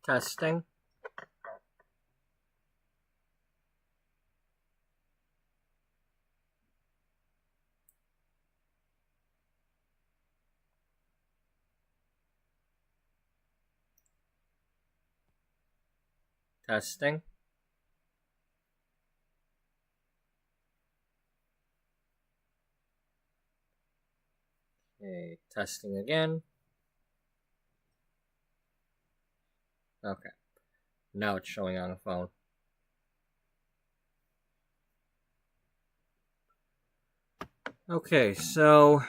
Testing. Testing. Okay, testing again. Okay. Now it's showing on the phone. Okay, so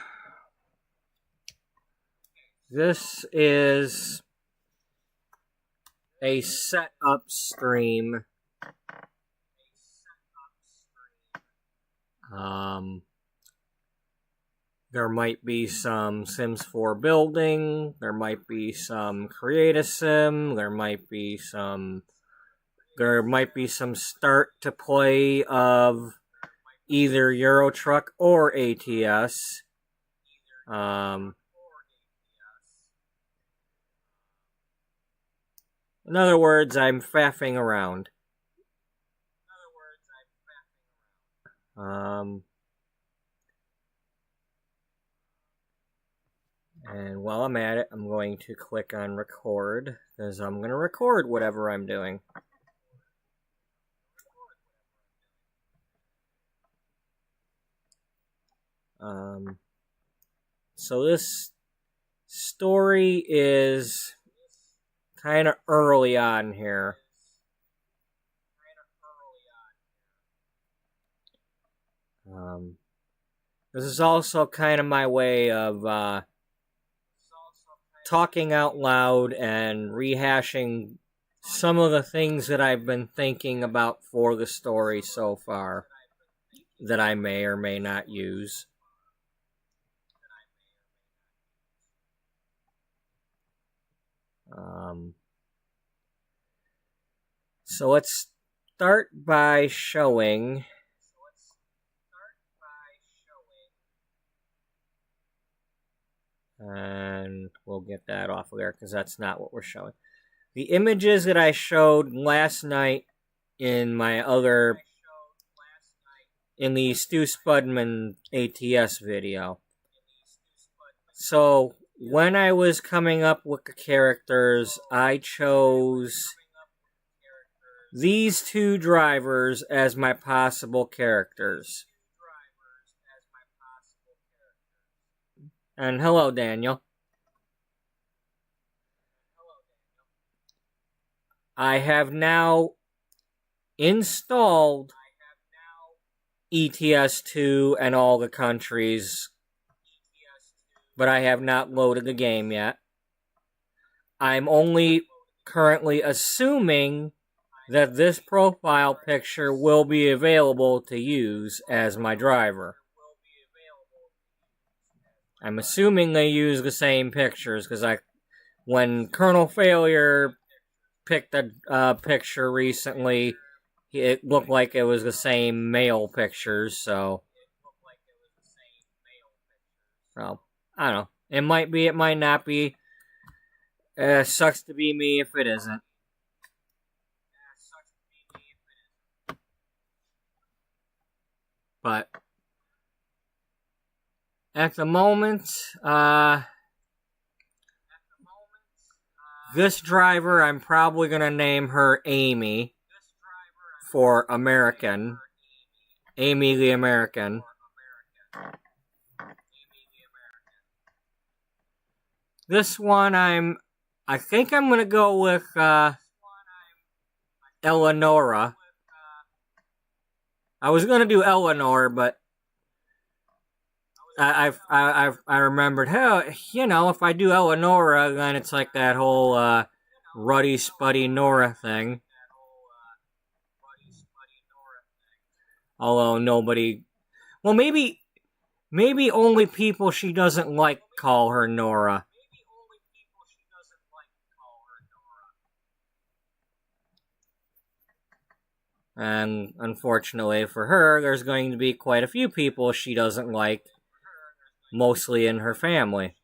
this is a setup stream. There might be some Sims 4 building, there might be some create a sim, there might be some start to play of either Euro Truck or ATS. In other words, I'm faffing around. And while I'm at it, I'm going to click on record, because I'm going to record whatever I'm doing. So this story is kind of early on here. This is also kind of my way of talking out loud and rehashing some of the things that I've been thinking about for the story so far that I may or may not use. So let's start by showing and we'll get that off of there because that's not what we're showing. The images that I showed last night in the Stu Spudman ATS video. So when I was coming up with the characters, I chose these two drivers as my possible characters. And hello, Daniel. I have now installed ETS2 and all the countries, but I have not loaded the game yet. I'm only currently assuming that this profile picture will be available to use as my driver. I'm assuming they use the same pictures, because when Colonel Failure picked a picture recently, it looked like it was the same male pictures, so I don't know. It might be, it might not be. Sucks to be me if it isn't. But at the moment, this driver, I'm probably going to name her Amy for American. Amy the American. This one, I think I'm going to go with Eleonora. I was going to do Eleanor, but I remembered, hey, if I do Eleonora, then it's like that whole Ruddy Spuddy Nora thing. Although nobody, well, maybe only people she doesn't like call her Nora. And unfortunately for her, there's going to be quite a few people she doesn't like, mostly in her family.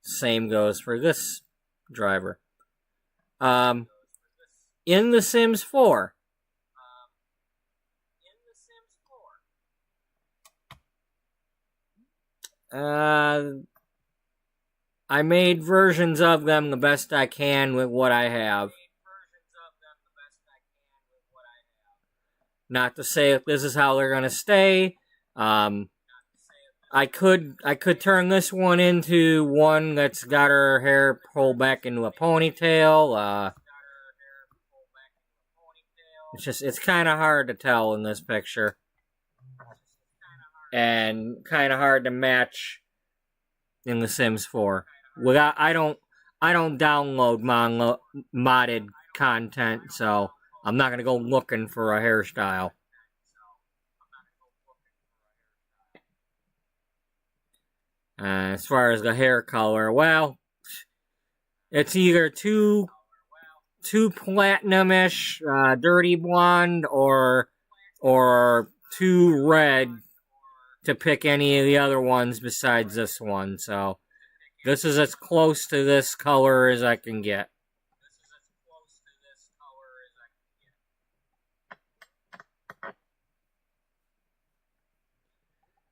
Same goes for this driver. In The Sims 4, I made versions of them the best I can with what I have. Not to say if this is how they're gonna stay. I could turn this one into one that's got her hair pulled back into a ponytail. It's kind of hard to tell in this picture, and kind of hard to match in The Sims 4. I don't download modded content, so I'm not gonna go looking for a hairstyle. As far as the hair color, well, it's either too platinum-ish, dirty blonde, or too red to pick any of the other ones besides this one. So this is as close to this color as I can get.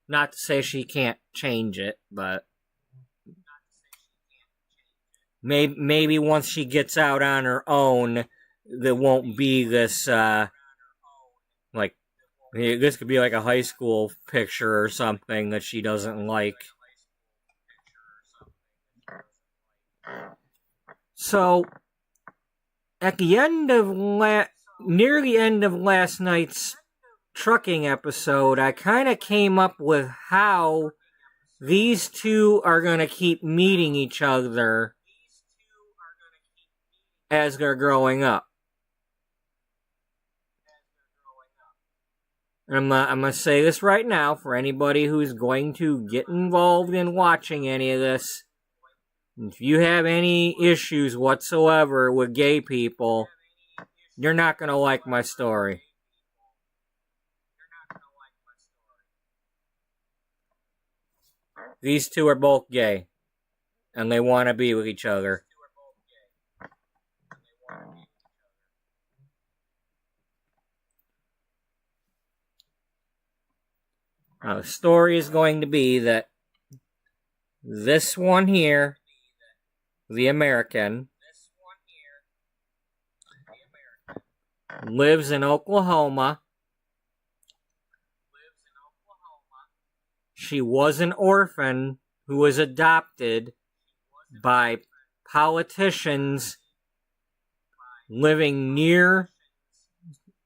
Not to say she can't change it, but maybe once she gets out on her own, there won't be this, like, this could be like a high school picture or something that she doesn't like. So, at the end of near the end of last night's trucking episode, I kind of came up with how these two are going to keep meeting each other as they're growing up. And I'm going to say this right now for anybody who's going to get involved in watching any of this. If you have any issues whatsoever with gay people, you're not going to like my story. These two are both gay, and they want to be with each other. Now, the story is going to be that this one here, the American, lives in Oklahoma. She was an orphan who was adopted by politicians living near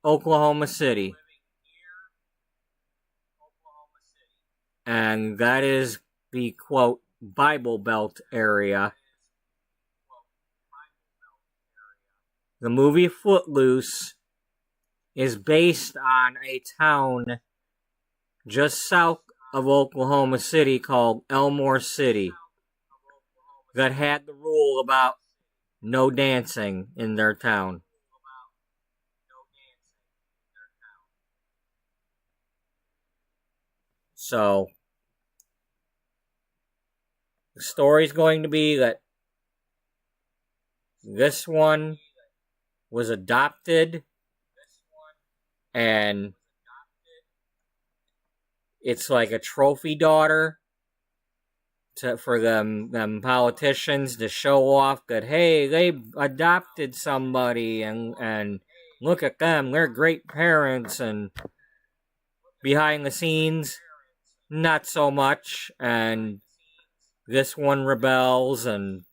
Oklahoma City. And that is the, quote, Bible Belt area. The movie Footloose is based on a town just south of Oklahoma City called Elmore City that had the rule about no dancing in their town. So, the story's going to be that this one was adopted, and it's like a trophy daughter for them politicians to show off that, hey, they adopted somebody, and look at them, they're great parents. And behind the scenes, not so much, and this one rebels, and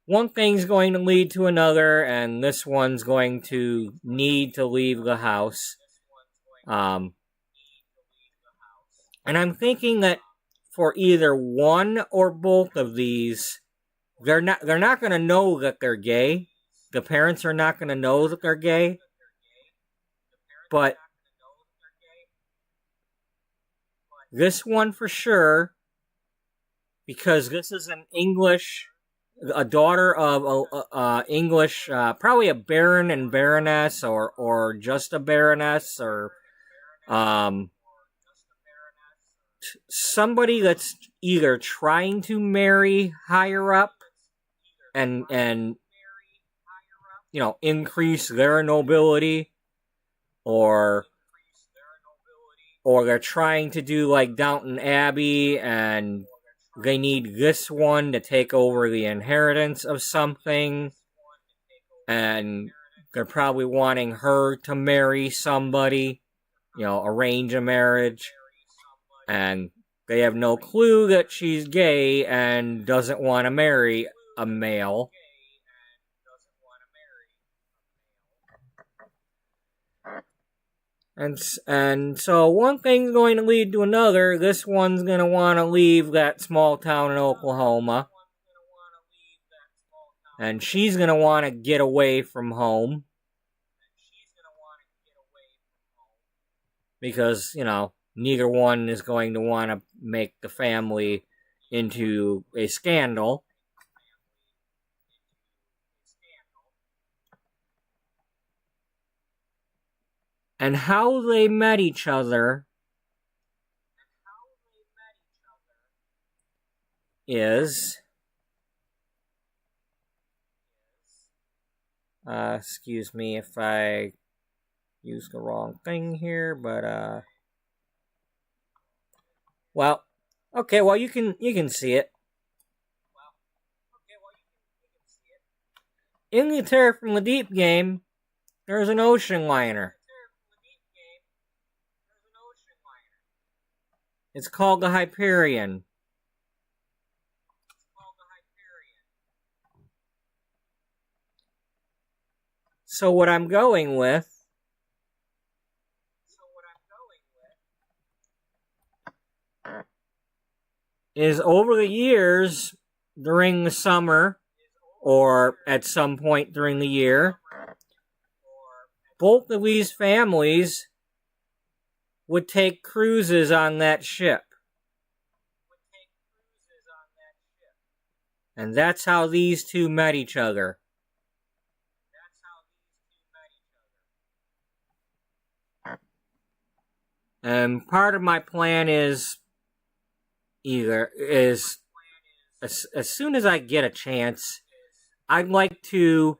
one thing's going to lead to another, and this one's going to need to leave the house. And I'm thinking that for either one or both of these, they're not going to know that they're gay. The parents are not going to know that they're gay. But this one for sure, because this is a daughter of English, probably a baron and baroness, or just a baroness, or somebody that's either trying to marry higher up and increase their nobility, or they're trying to do like Downton Abbey and they need this one to take over the inheritance of something, and they're probably wanting her to marry somebody, arrange a marriage, and they have no clue that she's gay and doesn't want to marry a male. And so one thing's going to lead to another. This one's going to want to leave that small town in Oklahoma. And she's going to want to get away from home. Because, neither one is going to want to make the family into a scandal. And how they met each other is, excuse me if I use the wrong thing here, but, well, okay, well, you can see it. In the Terror from the Deep game, there's an ocean liner. It's called the Hyperion. So what I'm going with is over the years, during the summer, or at some point during the year, both of these families would take cruises on that ship. And that's how these two met each other. And part of my plan is as soon as I get a chance, I'd like to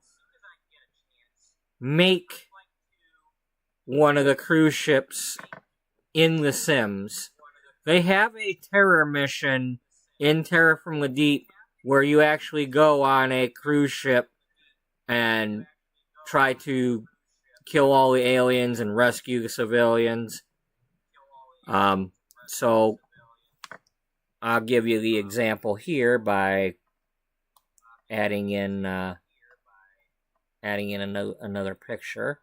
make one of the cruise ships in The Sims. They have a terror mission in Terror from the Deep where you actually go on a cruise ship and try to kill all the aliens and rescue the civilians. So I'll give you the example here by adding in another picture.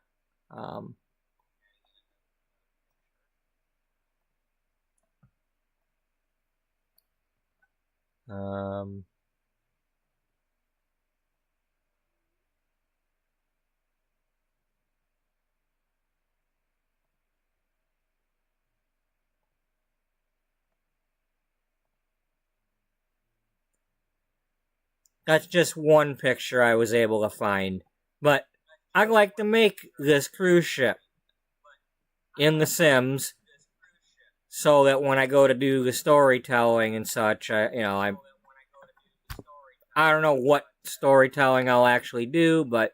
That's just one picture I was able to find. But I'd like to make this cruise ship in The Sims so that when I go to do the storytelling and such, I don't know what storytelling I'll actually do, but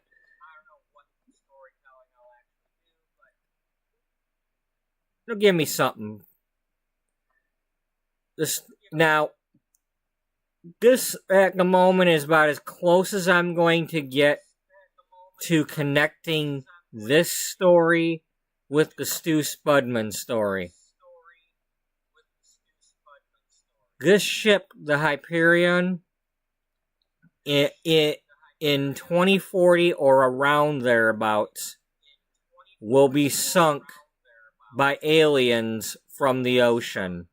it'll give me something. This at the moment is about as close as I'm going to get to connecting this story with the Stu Spudman story. This ship, the Hyperion, in 2040 or around thereabouts, will be sunk by aliens from the ocean.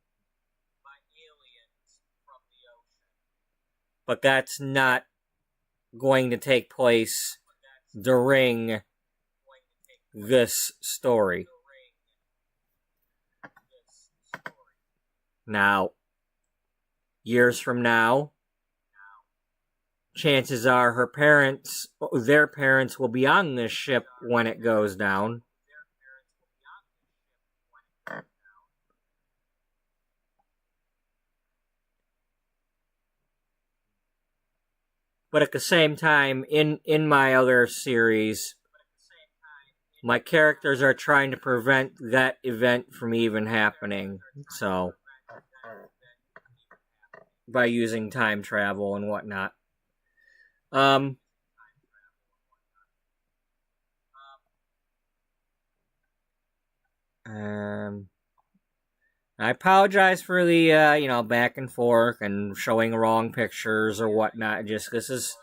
But that's not going to take place during this story. Now, years from now, chances are their parents will be on this ship when it goes down. But at the same time, in my other series, my characters are trying to prevent that event from even happening. So, by using time travel and whatnot. Um, um, I apologize for the back and forth and showing wrong pictures or whatnot. Just this is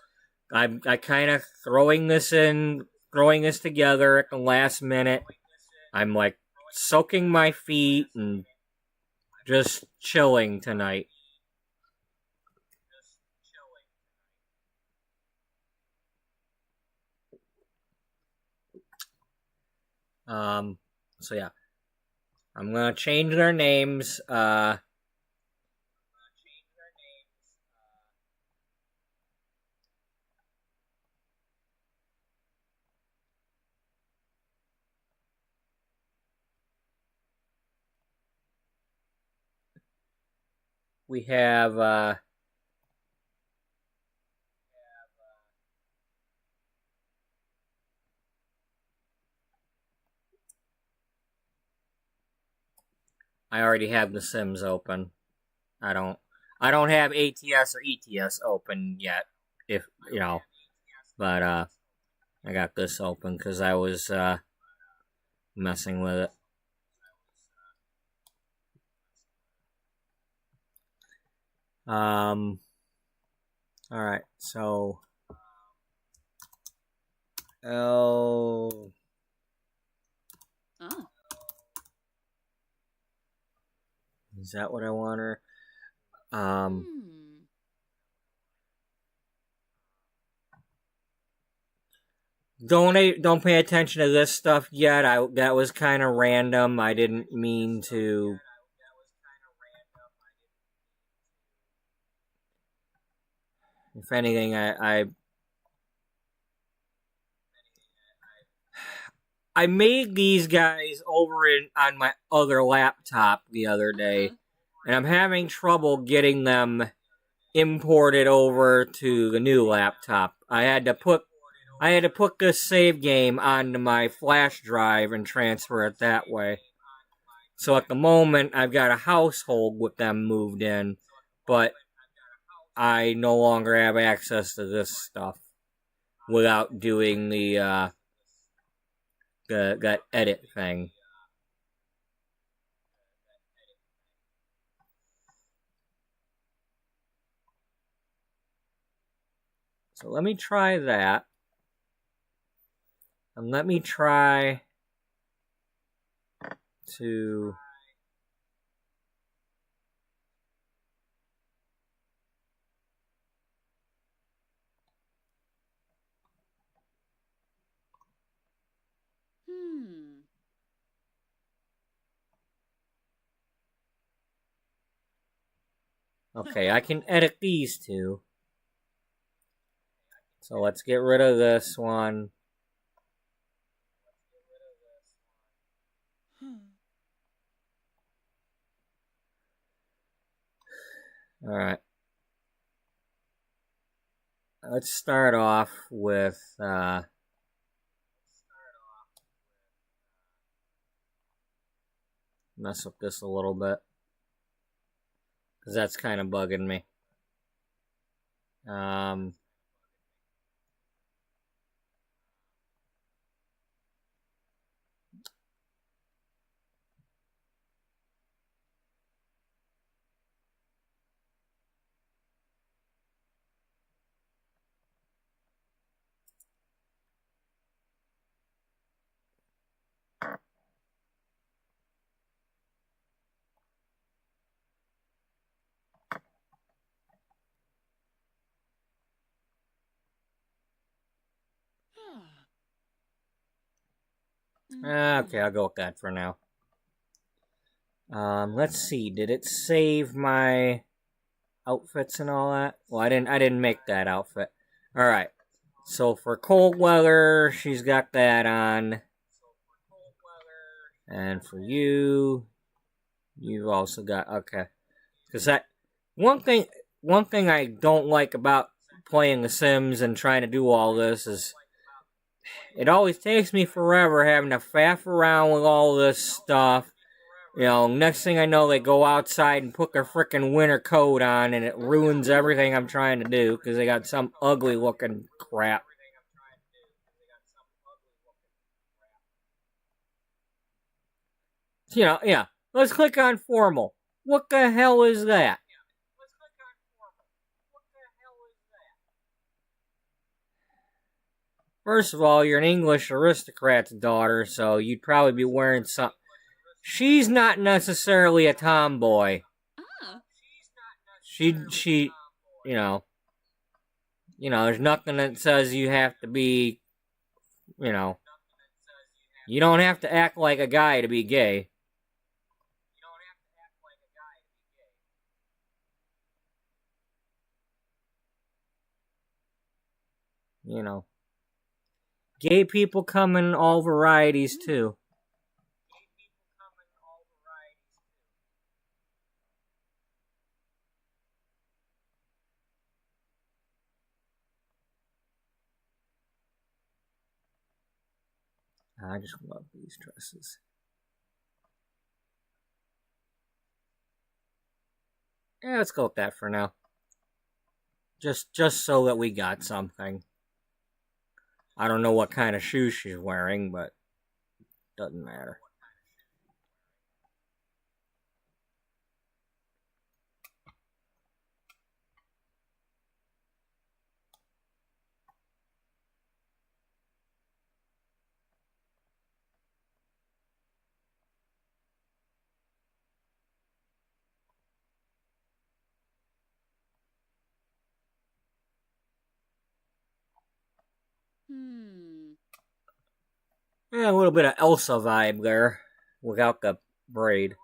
I kind of throwing this together at the last minute. I'm like soaking my feet and just chilling tonight. So yeah, I'm gonna change their names. We have I already have the Sims open. I don't I don't have ATS or ETS open yet. If but I got this open because I was messing with it. All right, so L. Oh. Is that what I want her? Don't pay attention to this stuff yet. That was kind of random. I didn't mean to. If anything, I made these guys over on my other laptop the other day, and I'm having trouble getting them imported over to the new laptop. I had to put this save game onto my flash drive and transfer it that way. So at the moment, I've got a household with them moved in, but I no longer have access to this stuff without doing the that edit thing. So let me try that. And let me try to Okay, I can edit these two. So let's get rid of this one. Alright. Let's start off with mess with this a little bit. Because that's kind of bugging me. Okay, I'll go with that for now. Let's see. Did it save my outfits and all that? Well, I didn't make that outfit. All right. So for cold weather, she's got that on. And for you, you've also got okay. Because that one thing I don't like about playing The Sims and trying to do all this is it always takes me forever having to faff around with all this stuff. You know, next thing I know, they go outside and put their frickin' winter coat on, and it ruins everything I'm trying to do because they got some ugly looking crap. Yeah. Let's click on formal. What the hell is that? First of all, you're an English aristocrat's daughter, so you'd probably be wearing something. She's not necessarily a tomboy. She, you know, there's nothing that says you have to be, you don't have to act like a guy to be gay. Gay people come in all varieties too. I just love these dresses. Yeah, let's go with that for now. Just so that we got something. I don't know what kind of shoes she's wearing, but doesn't matter. Yeah, a little bit of Elsa vibe there, without the braid.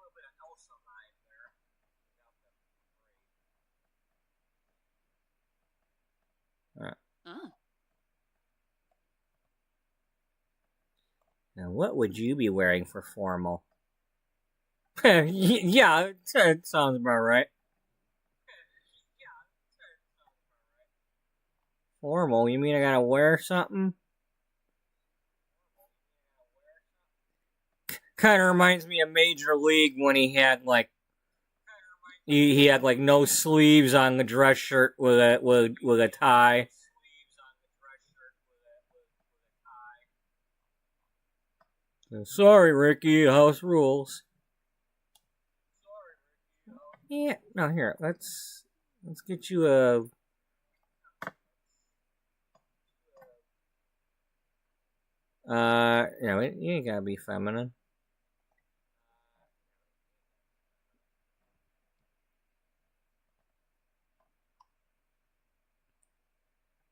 Now, what would you be wearing for formal? Yeah, it sounds about right. Formal? You mean I gotta wear something? Kind of reminds me of Major League when he had like he had like no sleeves on the dress shirt with a tie. Sorry, Ricky, house rules. Yeah, no, here, let's get you a. You ain't gotta be feminine.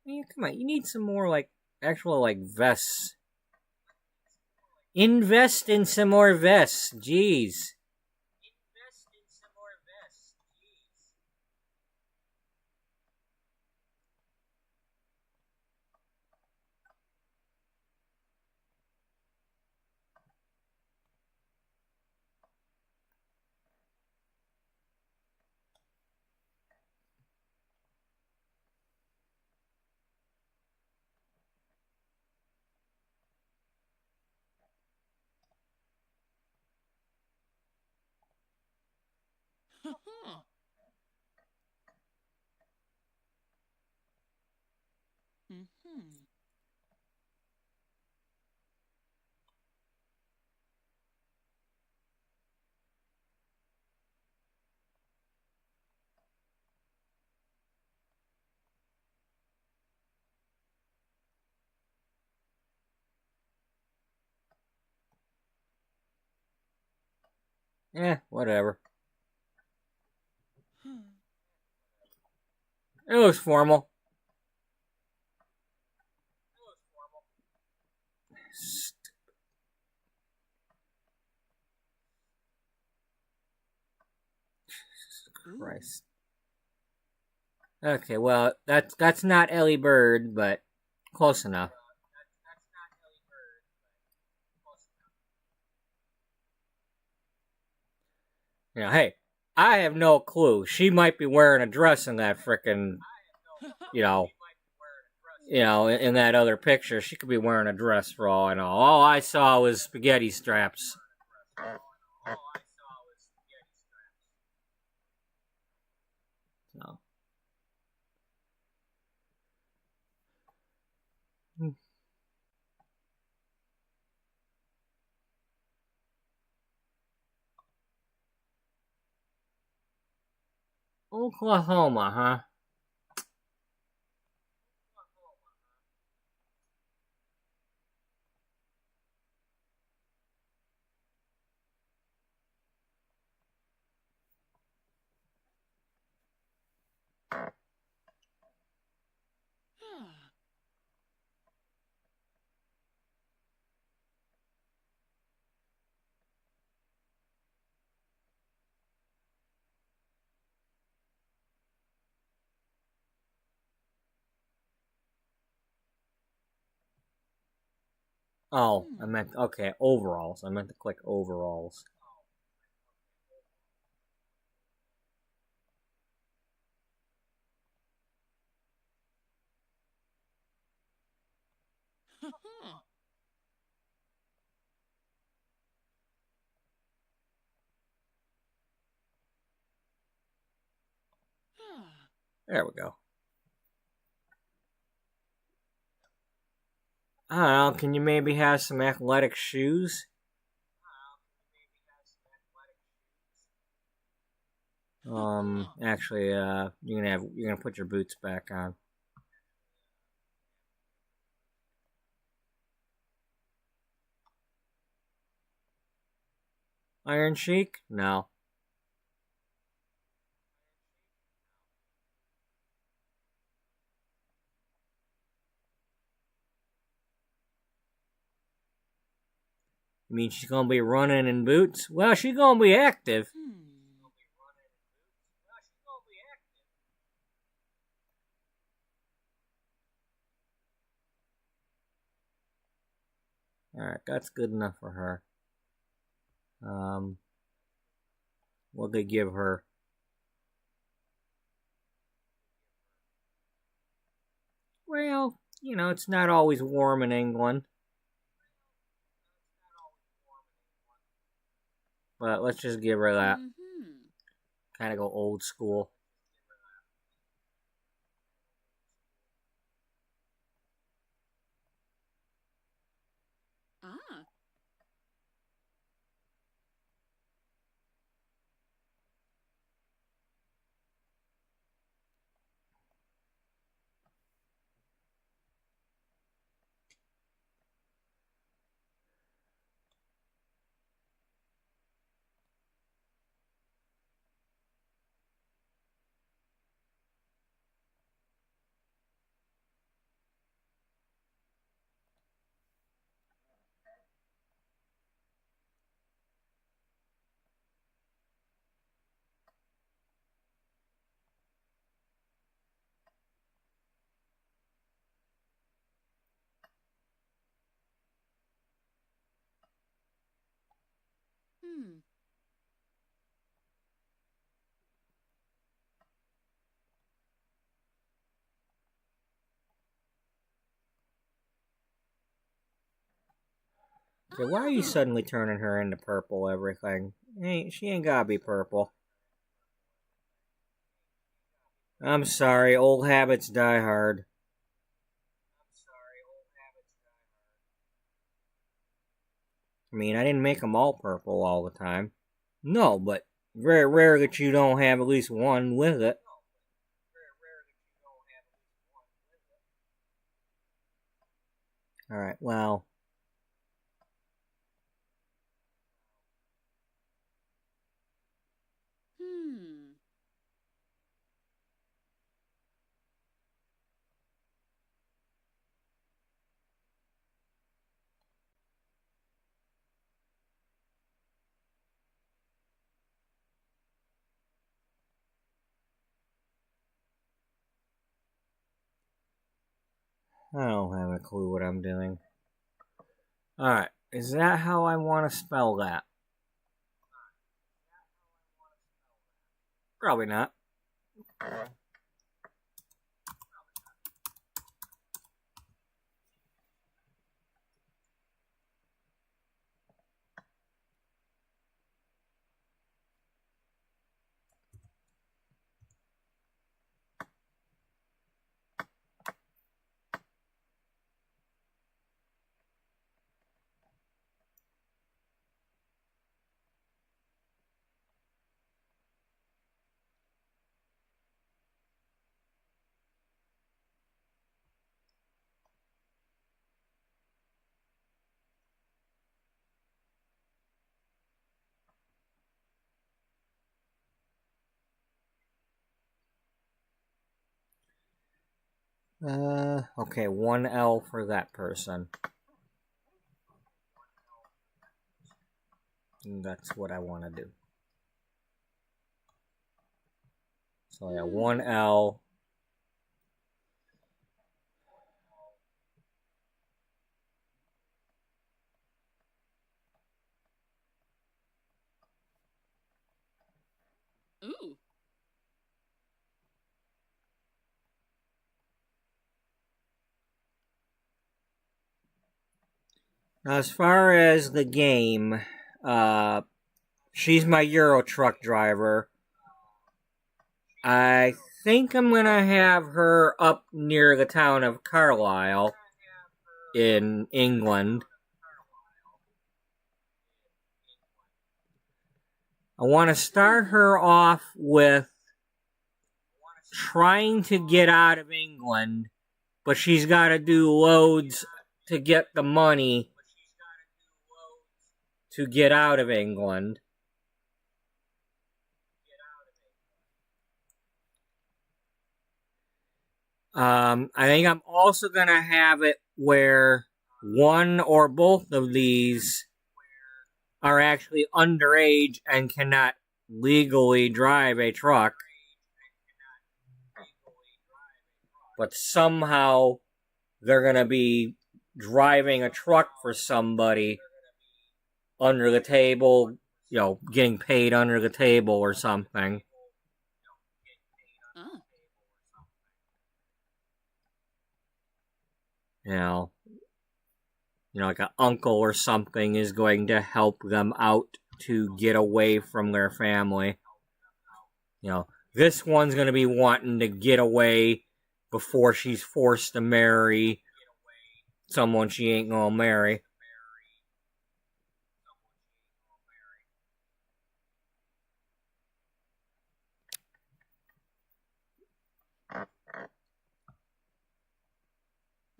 Yeah, come on, you need some more like actual like vests. Invest in some more vests, jeez. Whatever. It looks formal. Christ. Okay, well, that's not Ellie Bird, but close enough. Hey, I have no clue. She might be wearing a dress in that frickin', in that other picture, she could be wearing a dress for all I know. All I saw was spaghetti straps. So. Oklahoma, huh? Oh, I meant, okay, overalls. I meant to click overalls. There we go. I don't know, can you maybe have some athletic shoes? Actually, you're gonna put your boots back on. Iron Sheik? No. You mean she's gonna be running in boots? Well, she's gonna be active. Alright, that's good enough for her. What they give her? Well, it's not always warm in England. But let's just give her that. Kind of go old school. Okay, why are you suddenly turning her into purple everything? She ain't gotta be purple. I'm sorry, old habits die hard. I mean, I didn't make them all purple all the time. No, but very rare that you don't have at least one with it. Alright, well. I don't have a clue what I'm doing. Alright, is that how I want to spell that? Probably not. Okay, 1L for that person. And that's what I want to do. So yeah, 1L. Ooh. Now, as far as the game, she's my Euro truck driver. I think I'm gonna have her up near the town of Carlisle in England. I want to start her off with trying to get out of England, but she's got to do loads to get the money to get out of England. I think I'm also going to have it where one or both of these are actually underage and cannot legally drive a truck, but somehow they're going to be driving a truck for somebody under the table, getting paid under the table or something. Oh. You know, like an uncle or something is going to help them out to get away from their family. This one's going to be wanting to get away before she's forced to marry someone she ain't going to marry.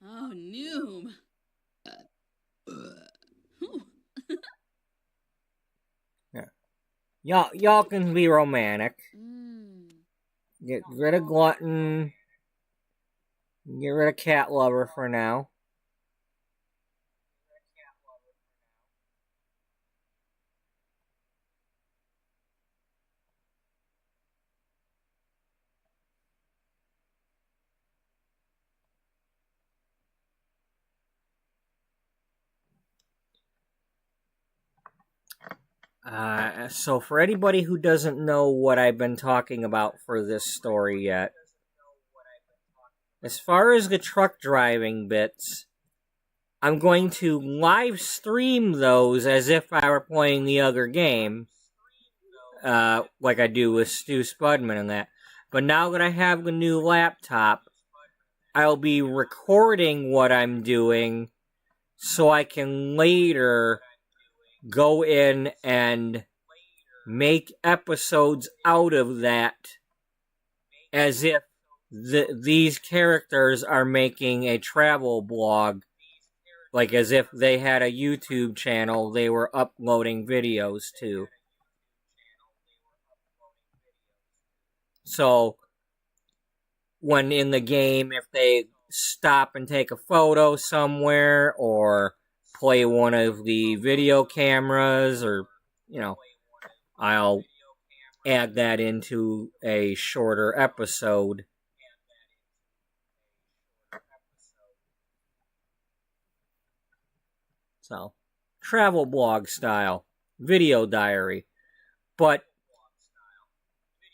Oh, noob. Yeah. Y'all can be romantic. Mm. Get rid of Glutton. Get rid of Cat Lover for now. So for anybody who doesn't know what I've been talking about for this story yet, as far as the truck driving bits, I'm going to live stream those as if I were playing the other game, like I do with Stu Spudman and that. But now that I have the new laptop, I'll be recording what I'm doing so I can later go in and make episodes out of that as if these characters are making a travel blog, like as if they had a YouTube channel they were uploading videos to. So, when in the game, if they stop and take a photo somewhere or play one of the video cameras, or, I'll add that into a shorter episode. So, travel blog style, video diary. But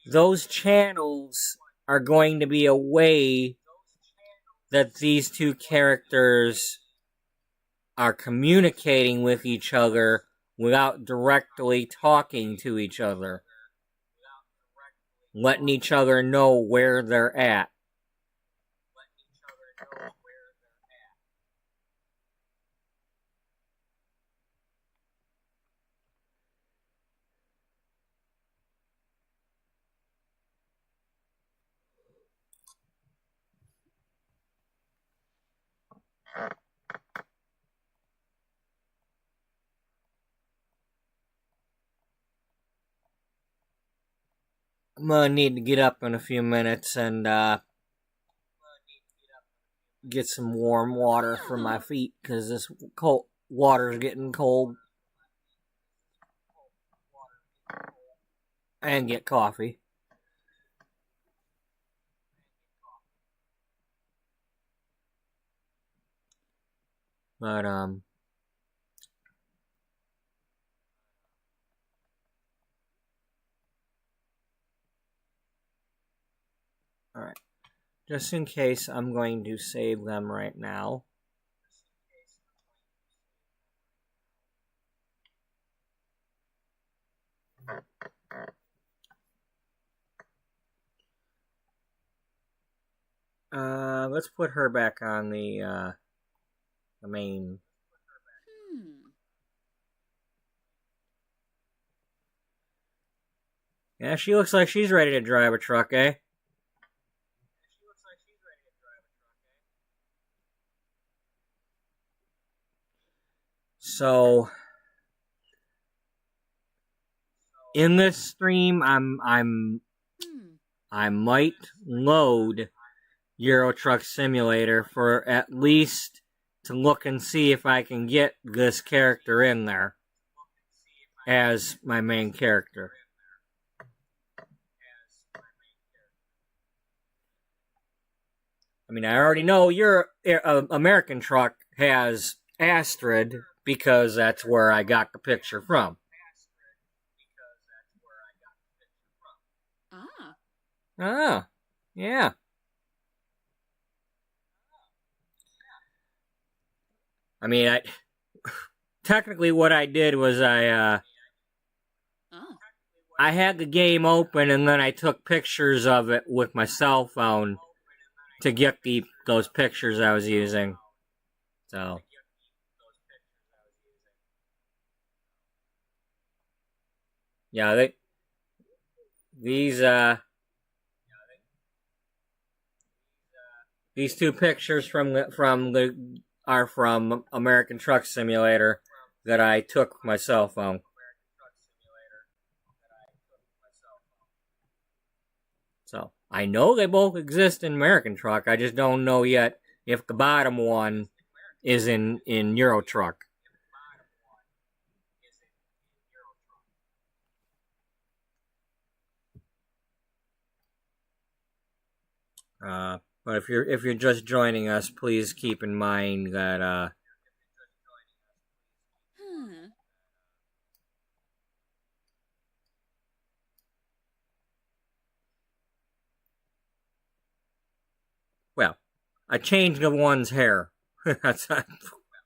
those channels are going to be a way that these two characters are communicating with each other without directly talking to each other, letting each other know where they're at. I'm gonna need to get up in a few minutes and get some warm water for my feet because this cold water's getting cold. And get coffee. But all right. Just in case, I'm going to save them right now. Let's put her back on the main. Yeah, she looks like she's ready to drive a truck, eh? So in this stream, I might load Euro Truck Simulator for at least to look and see if I can get this character in there as my main character. I mean, I already know your American Truck has Astrid because that's where I got the picture from. Ah, yeah. I mean, technically what I did was I had the game open and then I took pictures of it with my cell phone to get those pictures I was using. So yeah, these two pictures are from American Truck Simulator that I took with my cell phone. So I know they both exist in American Truck. I just don't know yet if the bottom one is in Euro Truck. But if you're just joining us, please keep in mind that well, I changed the one's hair. That's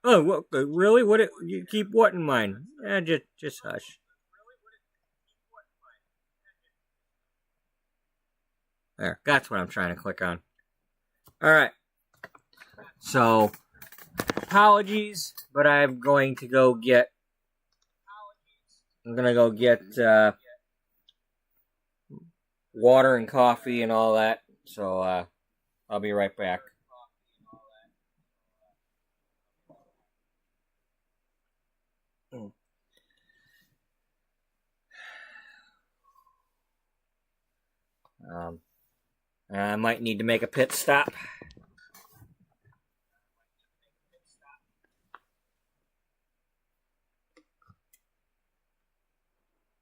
oh, what, really? What? You keep what in mind? Just hush. There, that's what I'm trying to click on. All right. So, apologies, but I'm going to go get. I'm gonna go get water and coffee and all that. So, I'll be right back. I might need to make a pit stop.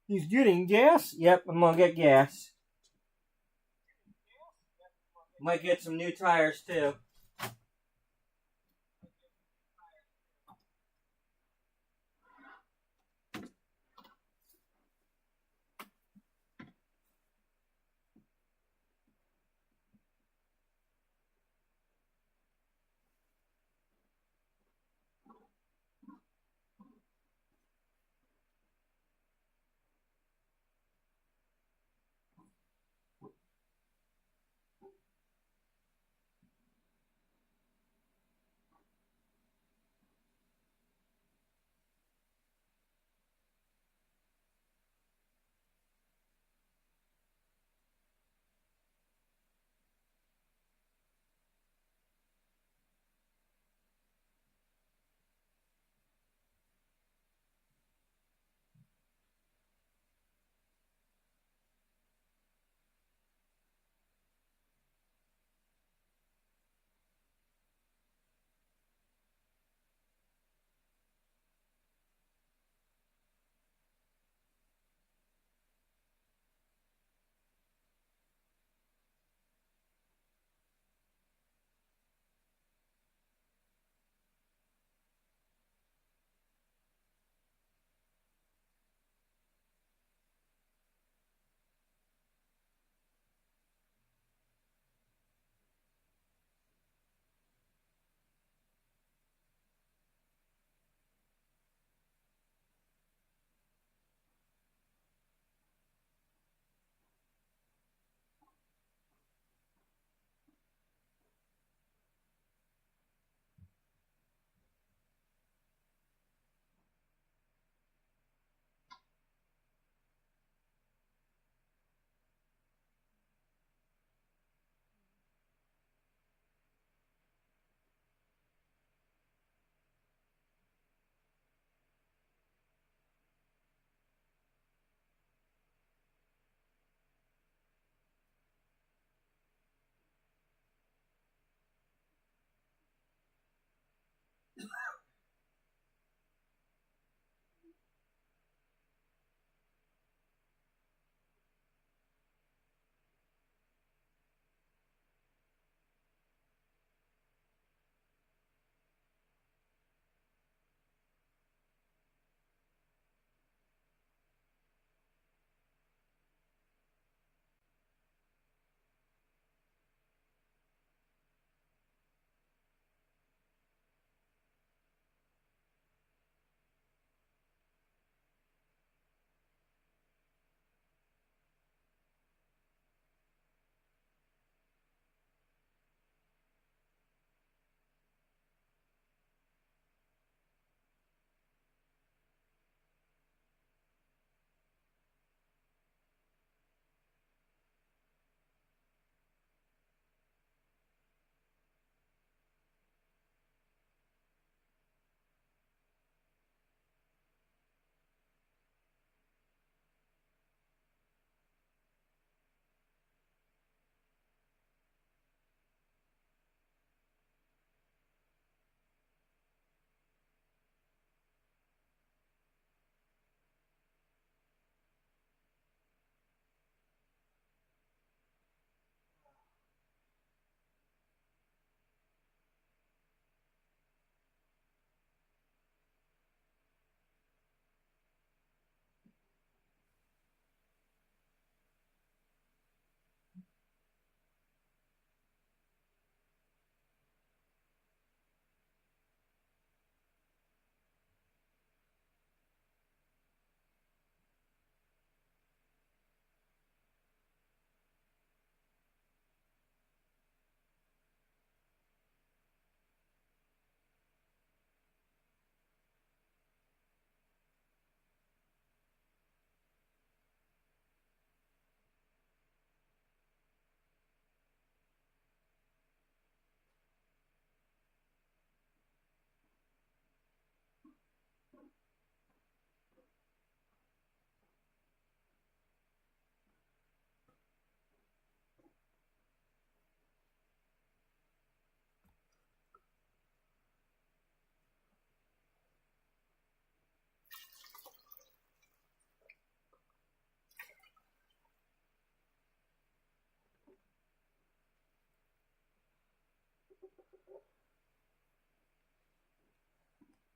He's getting gas? Yep, I'm gonna get gas. Might get some new tires too.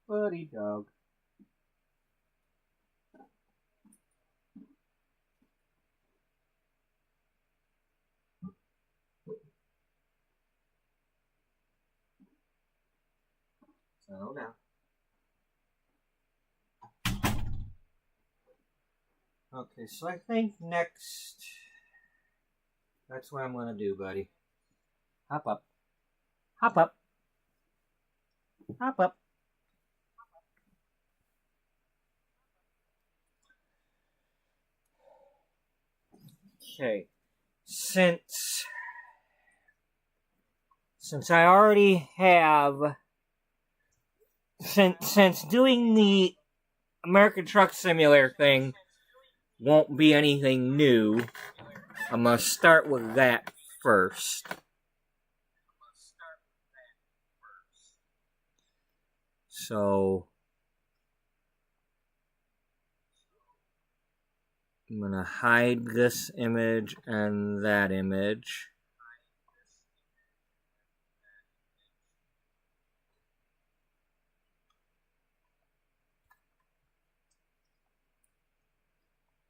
Buddy dog. So now. Okay, so I think next, that's what I'm going to do, buddy. Hop up. Hop up. Hop up. Okay. Since I already have, since doing the American Truck Simulator thing won't be anything new, I'm going to start with that first. So, I'm going to hide this image and that image.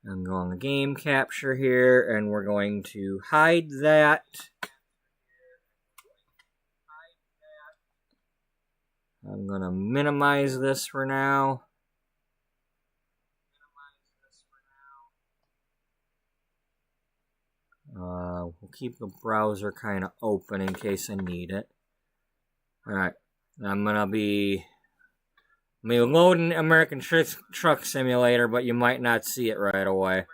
I'm going to game capture here, and we're going to hide that. I'm going to minimize this for now. We'll keep the browser kind of open in case I need it. Alright, I'm going to be loading American Truck Simulator, but you might not see it right away.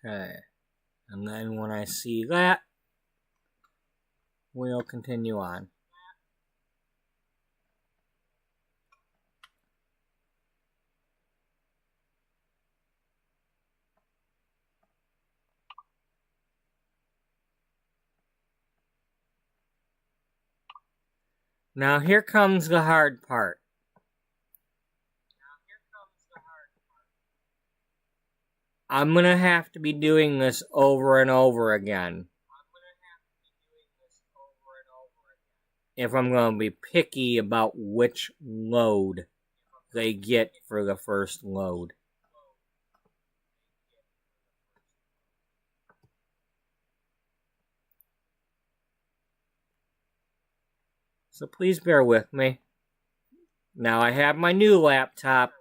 Okay, and then when I see that, we'll continue on. Now here comes the hard part. I'm going to have to be doing this over and over again if I'm going to be picky about which load they get for the first load. So please bear with me. Now I have my new laptop,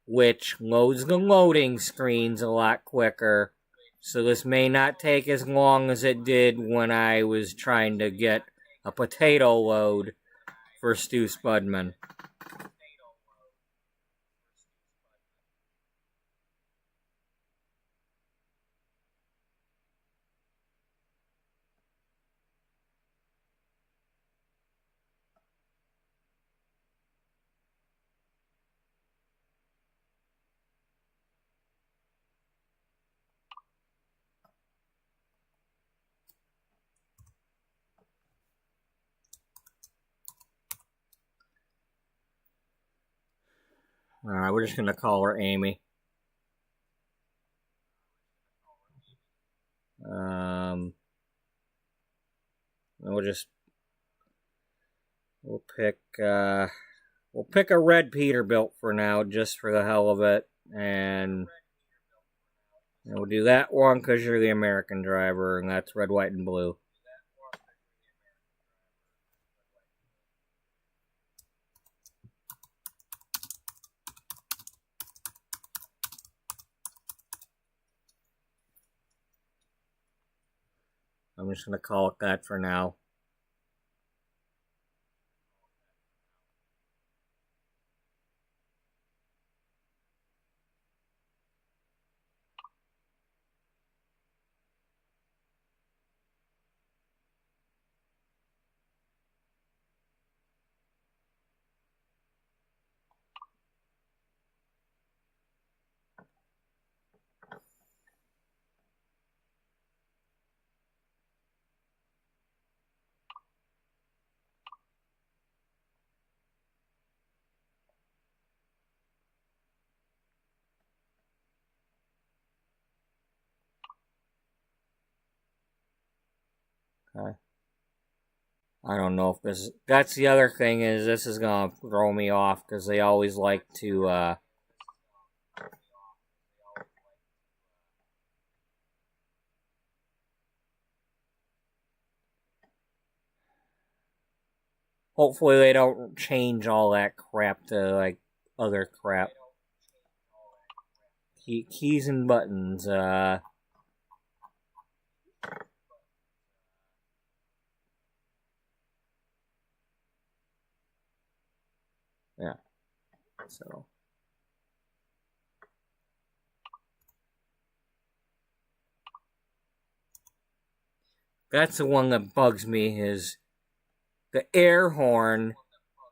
which loads the loading screens a lot quicker. So this may not take as long as it did when I was trying to get a potato load for Stu Spudman. Alright, we're just going to call her Amy. We'll pick, We'll pick a red Peterbilt for now, just for the hell of it. And we'll do that one because you're the American driver, and that's red, white, and blue. I'm just going to call it that for now. Okay. I don't know if this... That's the other thing, is this is going to throw me off, because they always like to... Hopefully they don't change all that crap to, like, other crap. Keys and buttons, Yeah. So... That's the one that bugs me, is the air horn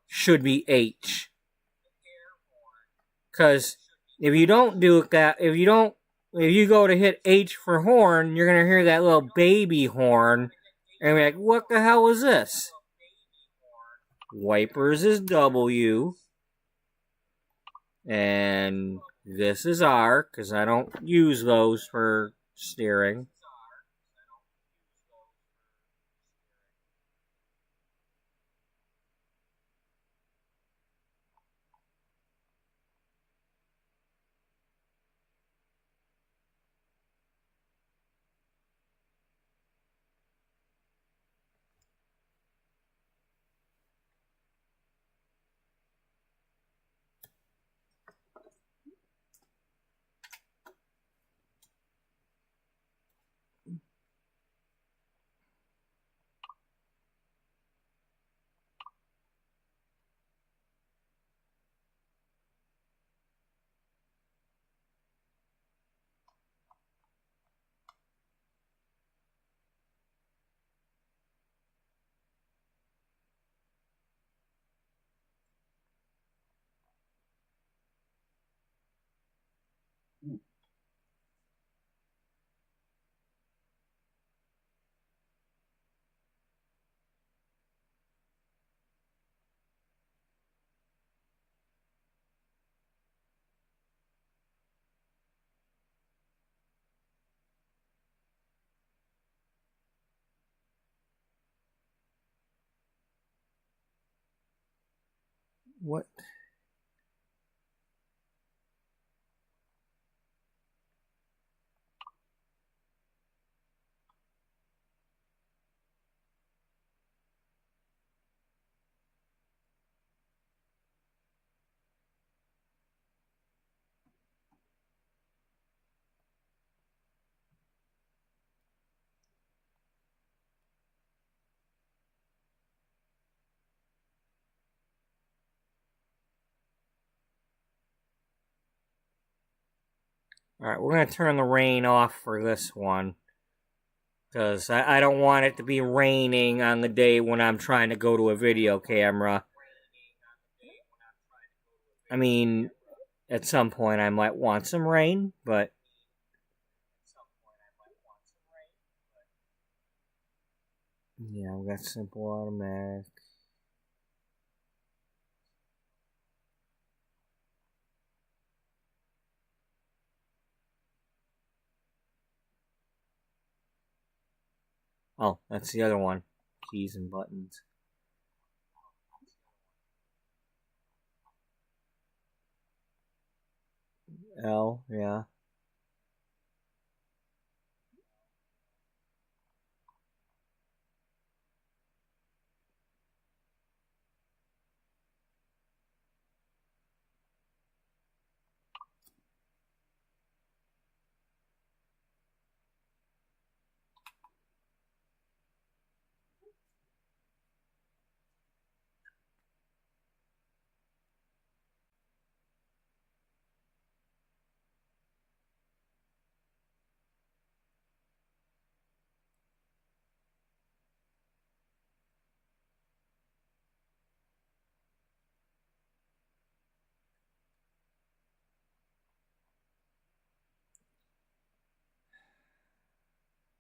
should be H. Because if you don't do that, if you go to hit H for horn, you're going to hear that little baby horn, and be like, what the hell is this? Wipers is W, and this is R, because I don't use those for steering. What? Alright, we're going to turn the rain off for this one. Because I don't want it to be raining on the day when I'm trying to go to a video camera. I mean, at some point I might want some rain, but... Yeah, we got simple automatic. Oh, that's the other one. Keys and buttons. L, yeah.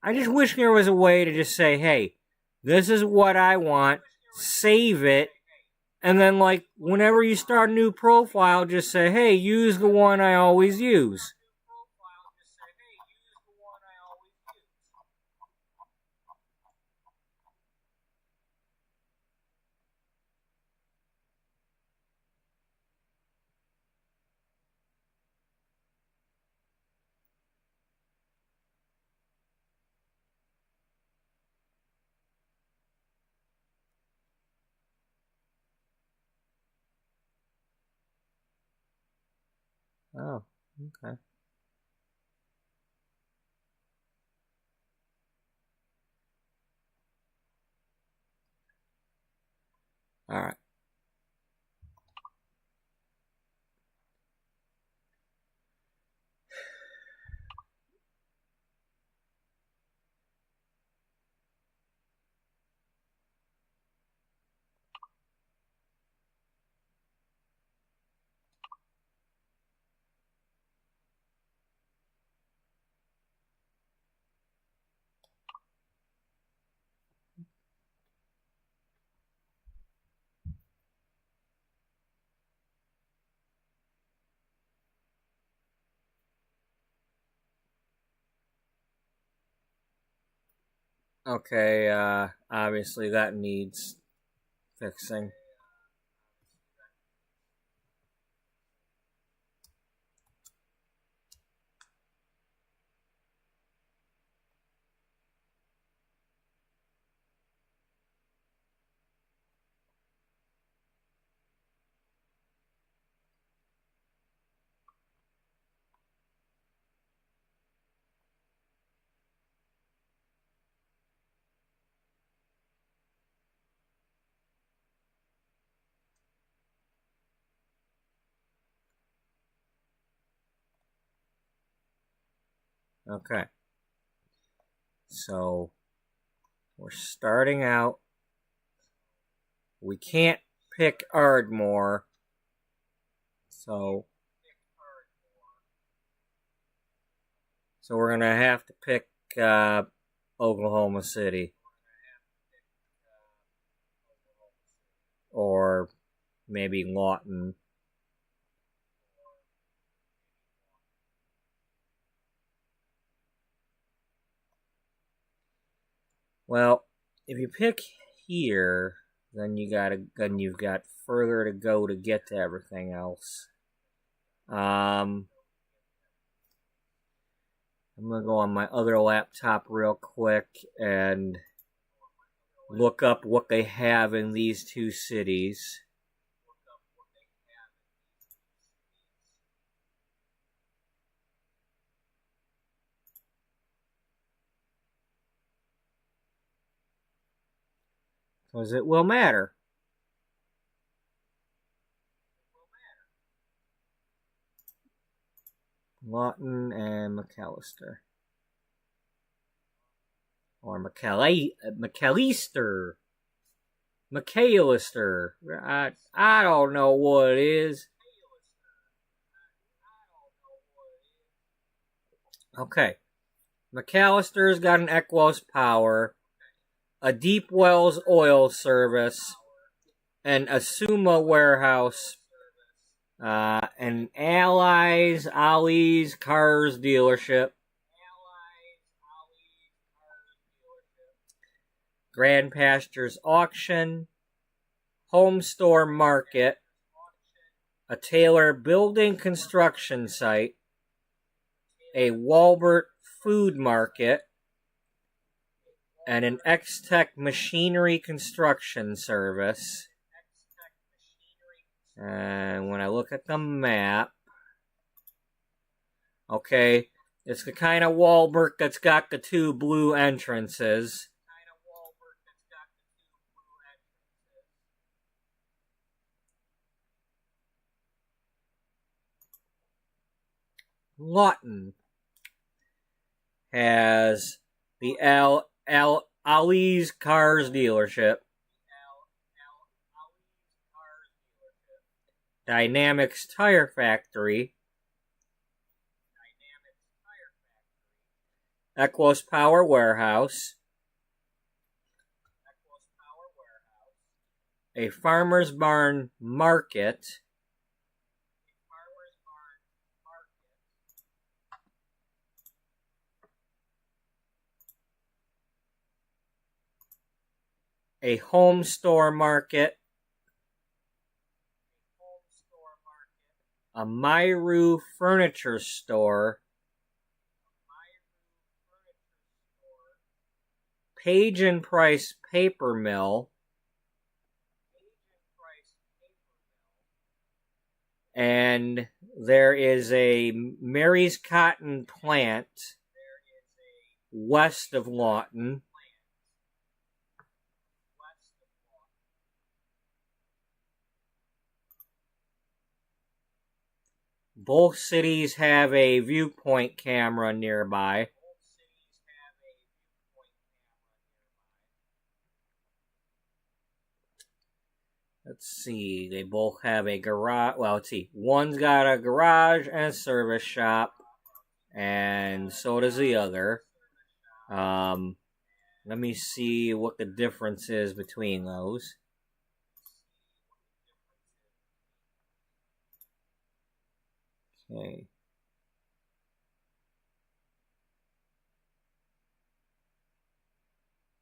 I just wish there was a way to just say, hey, this is what I want, save it, and then, like, whenever you start a new profile, just say, hey, use the one I always use. Oh, okay. All right. Okay, obviously that needs fixing. Okay. So, we're starting out. We can't pick Ardmore. So we're gonna have to pick Oklahoma City, or maybe Lawton. Well, if you pick here, then you've got further to go to get to everything else. I'm gonna go on my other laptop real quick and look up what they have in these two cities. Because it will matter. Lawton and McAllister. Or McAllister. McAllister. I don't know what it is. Okay. McAllister's got an Equos Power, a Deep Wells oil service, an Asuma warehouse, an Allies, Ollie's Cars dealership, Grand Pastures Auction, Home Store Market, a Taylor building construction site, a Walbert food market, and an X-Tech machinery construction service. And when I look at the map, okay, it's the kind of Walbert that's got the two blue entrances. Lawton has the Ali's Cars dealership, Dynamics Tire Factory, Equos Power Warehouse, a Farmer's Barn Market, a home store market, a Myru furniture store, Page and Price paper mill, and there is a Mary's Cotton plant west of Lawton. Both cities have a viewpoint camera nearby. Let's see, they both have a garage. Well, let's see. One's got a garage and a service shop, and so does the other. Let me see what the difference is between those. Okay.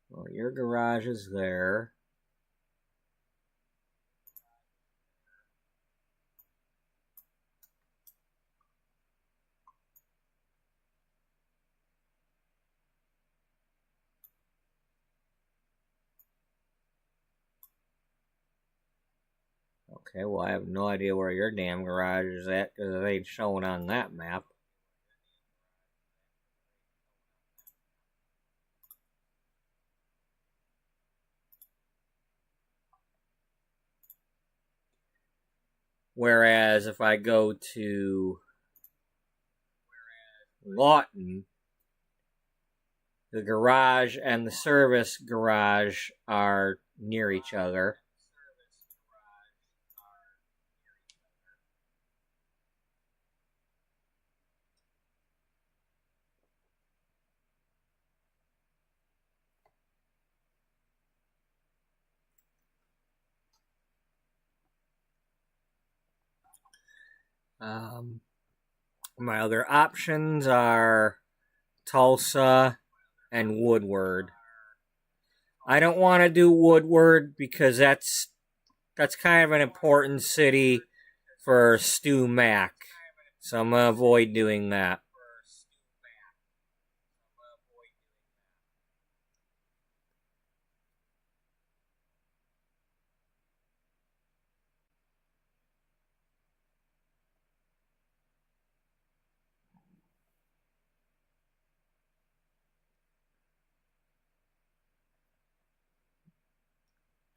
Well, your garage is there. Okay, well, I have no idea where your damn garage is at because it ain't showing on that map. Whereas if I go to Lawton, the garage and the service garage are near each other. My other options are Tulsa and Woodward. I don't want to do Woodward because that's kind of an important city for Stu Mack. So I'm going to avoid doing that.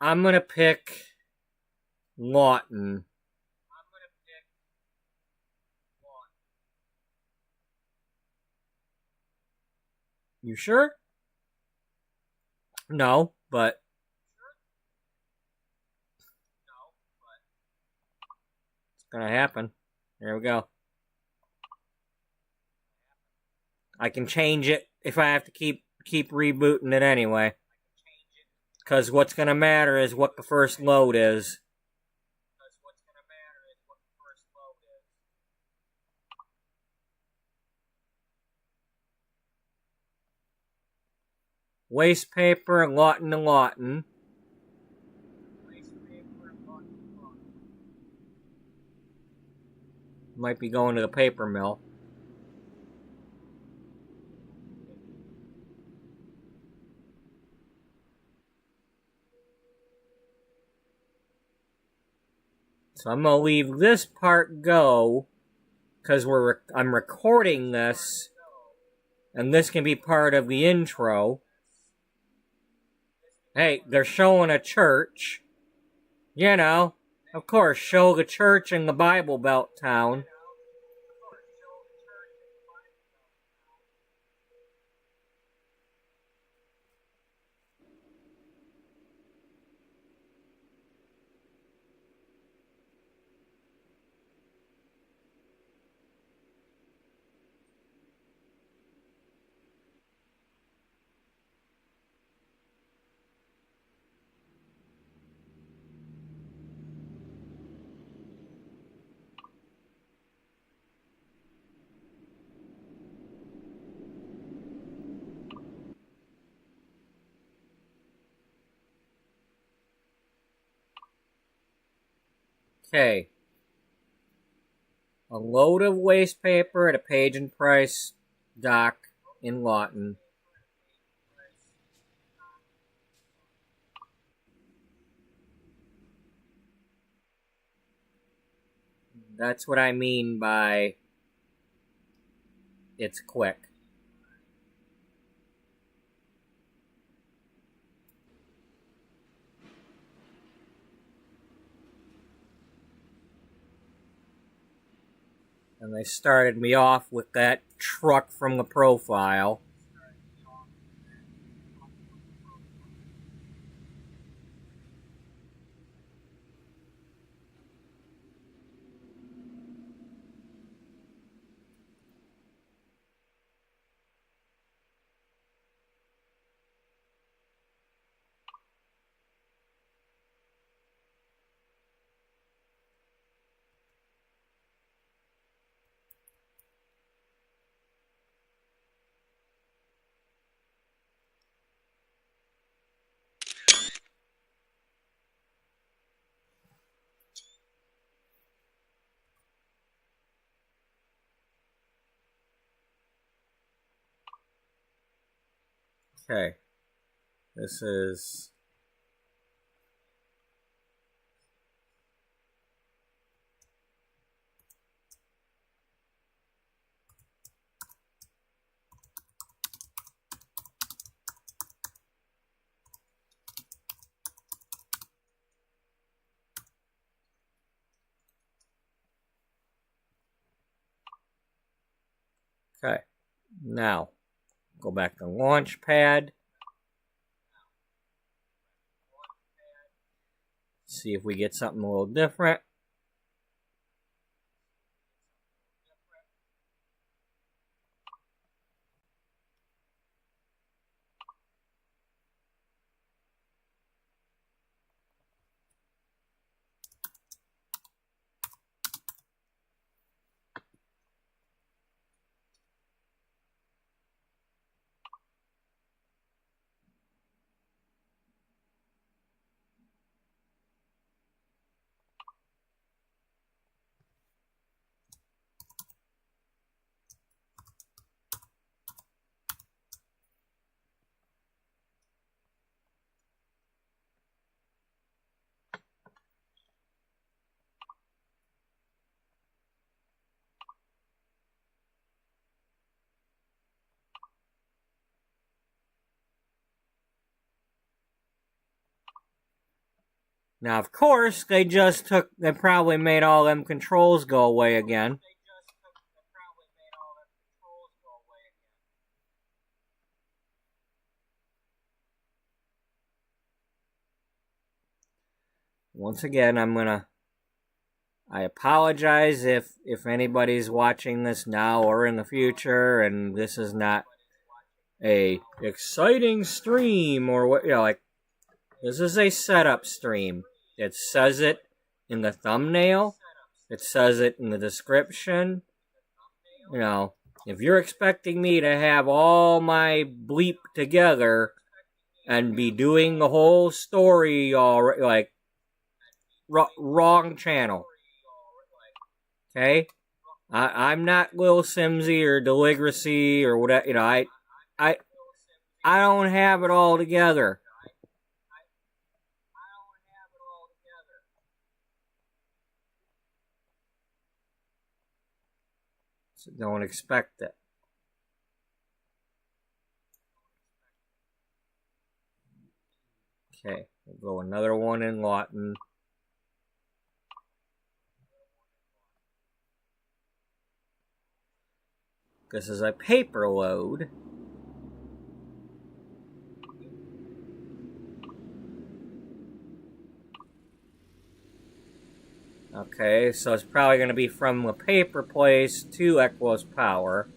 I'm going to pick Lawton. You sure? No, but it's going to happen. There we go. I can change it if I have to keep rebooting it anyway. Because what's going to matter is what the first load is. Waste paper, Lawton to Lawton. Might be going to the paper mill. So I'm going to leave this part go because I'm recording this, and this can be part of the intro. Hey, they're showing a church. You know, of course, show the church in the Bible Belt town. Okay. A load of waste paper at a Page and Price dock in Lawton. That's what I mean by it's quick. And they started me off with that truck from the profile. Okay. This is... Okay. Now, go back to Launchpad. See if we get something a little different. Now, of course, they probably made all them controls go away again. Once again, I apologize if anybody's watching this now or in the future, and this is not a exciting stream or what, like, this is a setup stream. It says it in the thumbnail. It says it in the description. If you're expecting me to have all my bleep together and be doing the whole story wrong channel. Okay? I'm not Lil Simsy or Deligracy or whatever. I don't have it all together. So don't expect it. Okay, we'll go another one in Lawton. This is a paper load. Okay, so it's probably going to be from the paper place to Equos Power.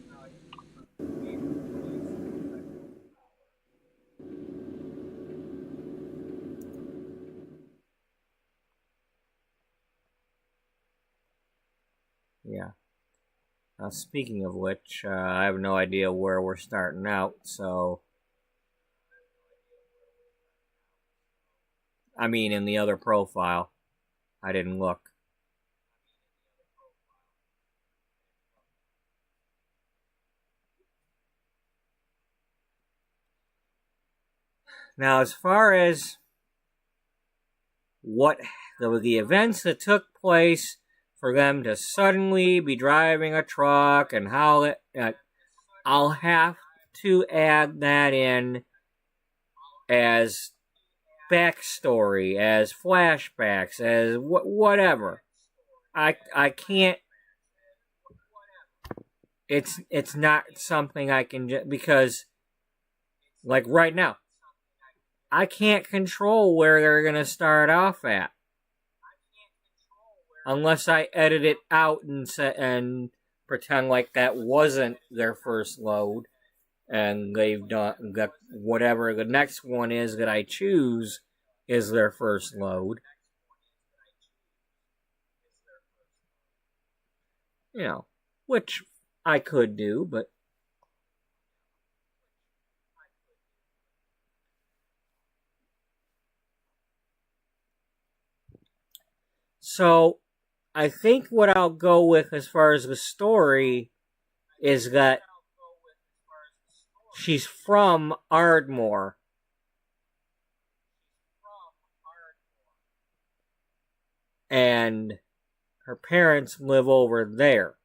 Yeah. Now, speaking of which, I have no idea where we're starting out, so... I mean, in the other profile. I didn't look. Now, as far as what the events that took place for them to suddenly be driving a truck and how it... I'll have to add that in as backstory, as flashbacks, as whatever. I can't. It's not something I can because, like right now, I can't control where they're gonna start off at unless I edit it out and pretend like that wasn't their first load, and they've done that. Whatever the next one is that I choose is their first load. You know, which I could do, but so I think what I'll go with as far as the story is that she's from Ardmore. And her parents live over there.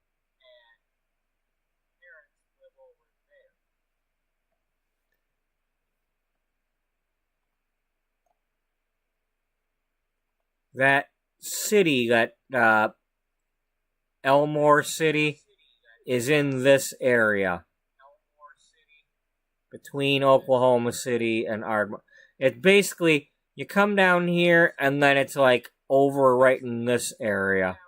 That city, that Elmore City, is in this area between Oklahoma City and Ardmore. It's basically, you come down here and then it's like over right in this area.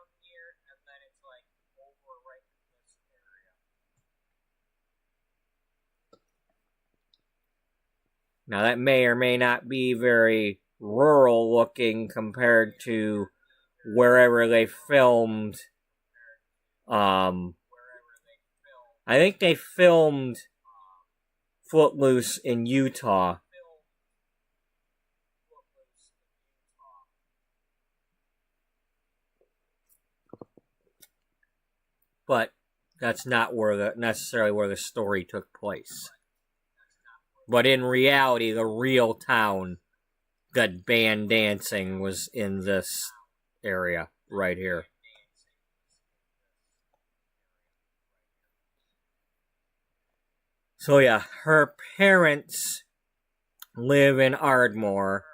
Now that may or may not be very rural looking compared to wherever they filmed. I think they filmed Footloose in Utah. But that's not necessarily where the story took place. But in reality, the real town that banned dancing was in this area right here. So yeah, her parents live in Ardmore.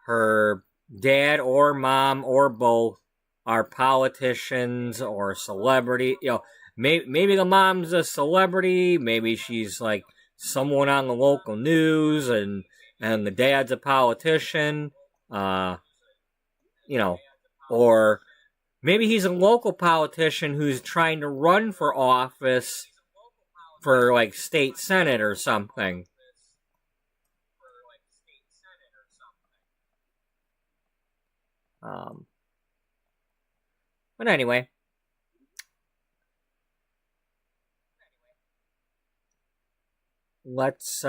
Her dad or mom or both are politicians or celebrity. You know, maybe the mom's a celebrity. Maybe she's like someone on the local news, and the dad's a politician. You know, or maybe he's a local politician who's trying to run for office for like state senate or something. But anyway, let's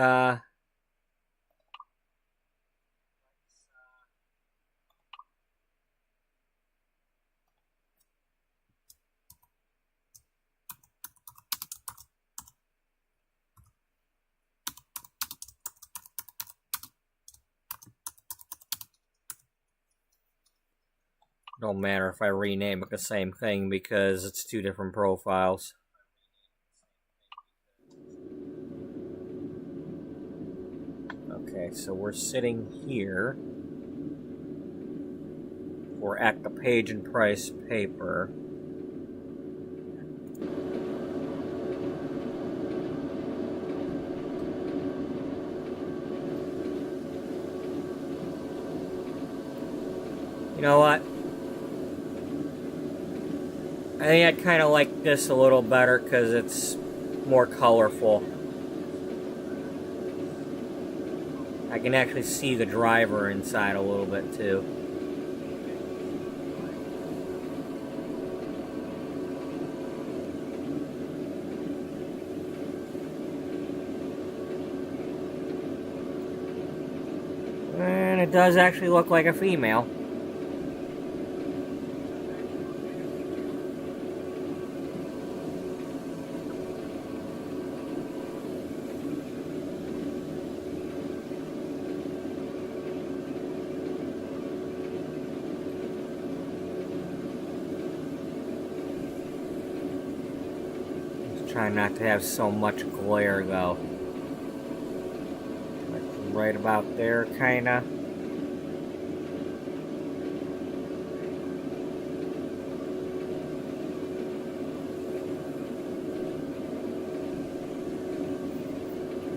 don't matter if I rename it the same thing because it's two different profiles. Okay, so we're sitting here. We're at the page and price paper. You know what? I think I kind of like this a little better because it's more colorful. I can actually see the driver inside a little bit too. And it does actually look like a female. Trying not to have so much glare though. Like right about there, kinda.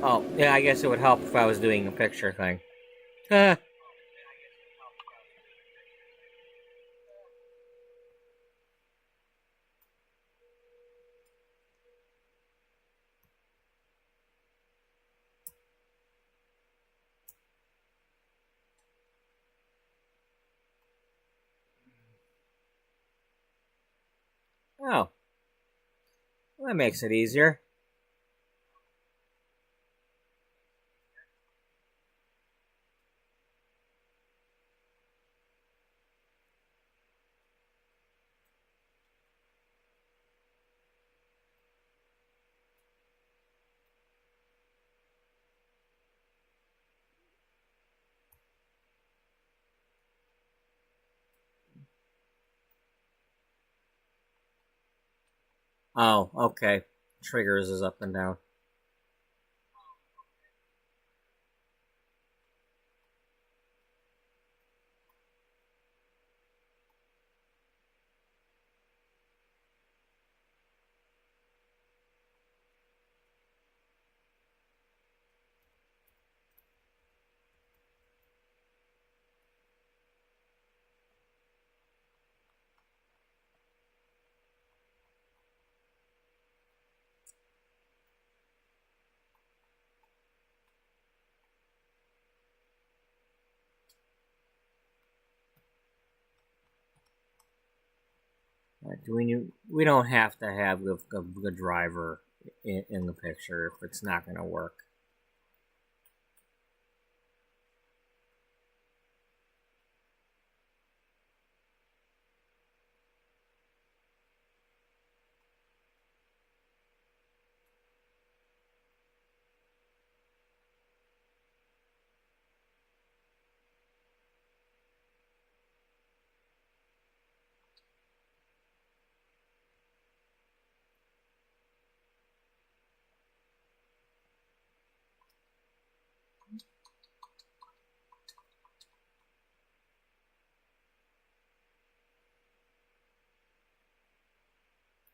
Oh, yeah, I guess it would help if I was doing a picture thing. Oh, well, that makes it easier. Oh, okay. Triggers is up and down. We don't have to have the driver in the picture if it's not going to work.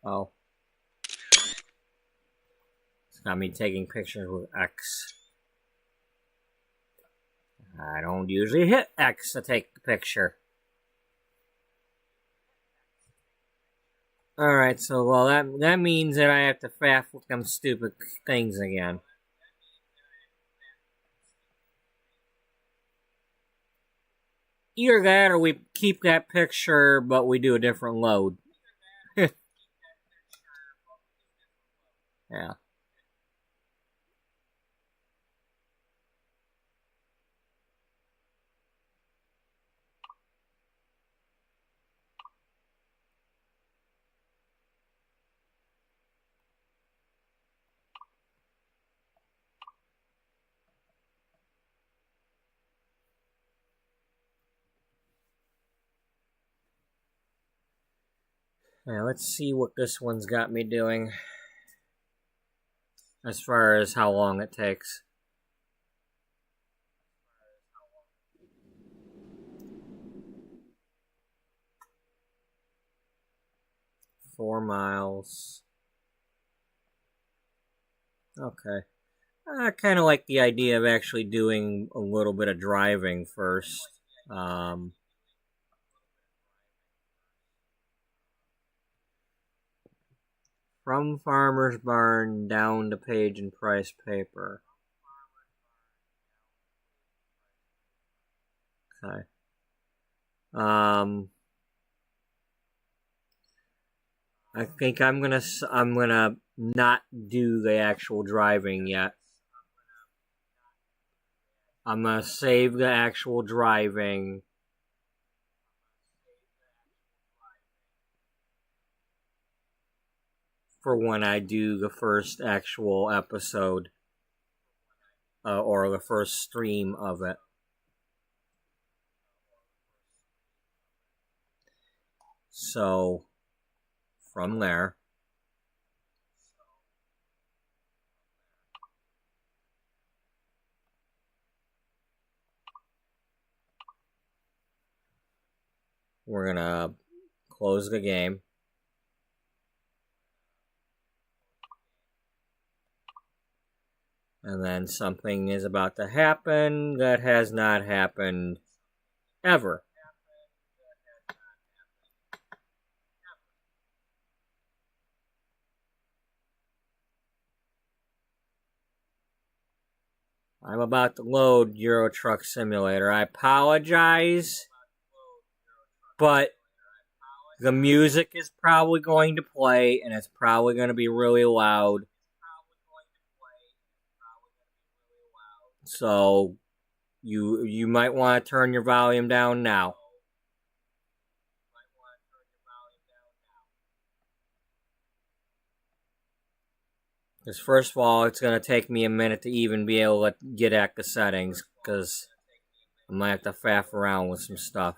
Oh, it's got me taking pictures with X. I don't usually hit X to take the picture. Alright, so well that means that I have to faff with them stupid things again. Either that or we keep that picture but we do a different load. Yeah. Now let's see what this one's got me doing as far as how long it takes. 4 miles. Okay. I kind of like the idea of actually doing a little bit of driving first. From Farmer's Barn down to Page and Price Paper. Okay. I think I'm gonna not do the actual driving yet. I'm gonna save the actual driving for when I do the first actual episode or the first stream of it. So, from there, we're gonna close the game. And then something is about to happen that has not happened ever. I'm about to load Euro Truck Simulator. I apologize, but the music is probably going to play, and it's probably going to be really loud. So, you might want to turn your volume down now. Because first of all, it's going to take me a minute to even be able to get at the settings, because I might have to faff around with some stuff.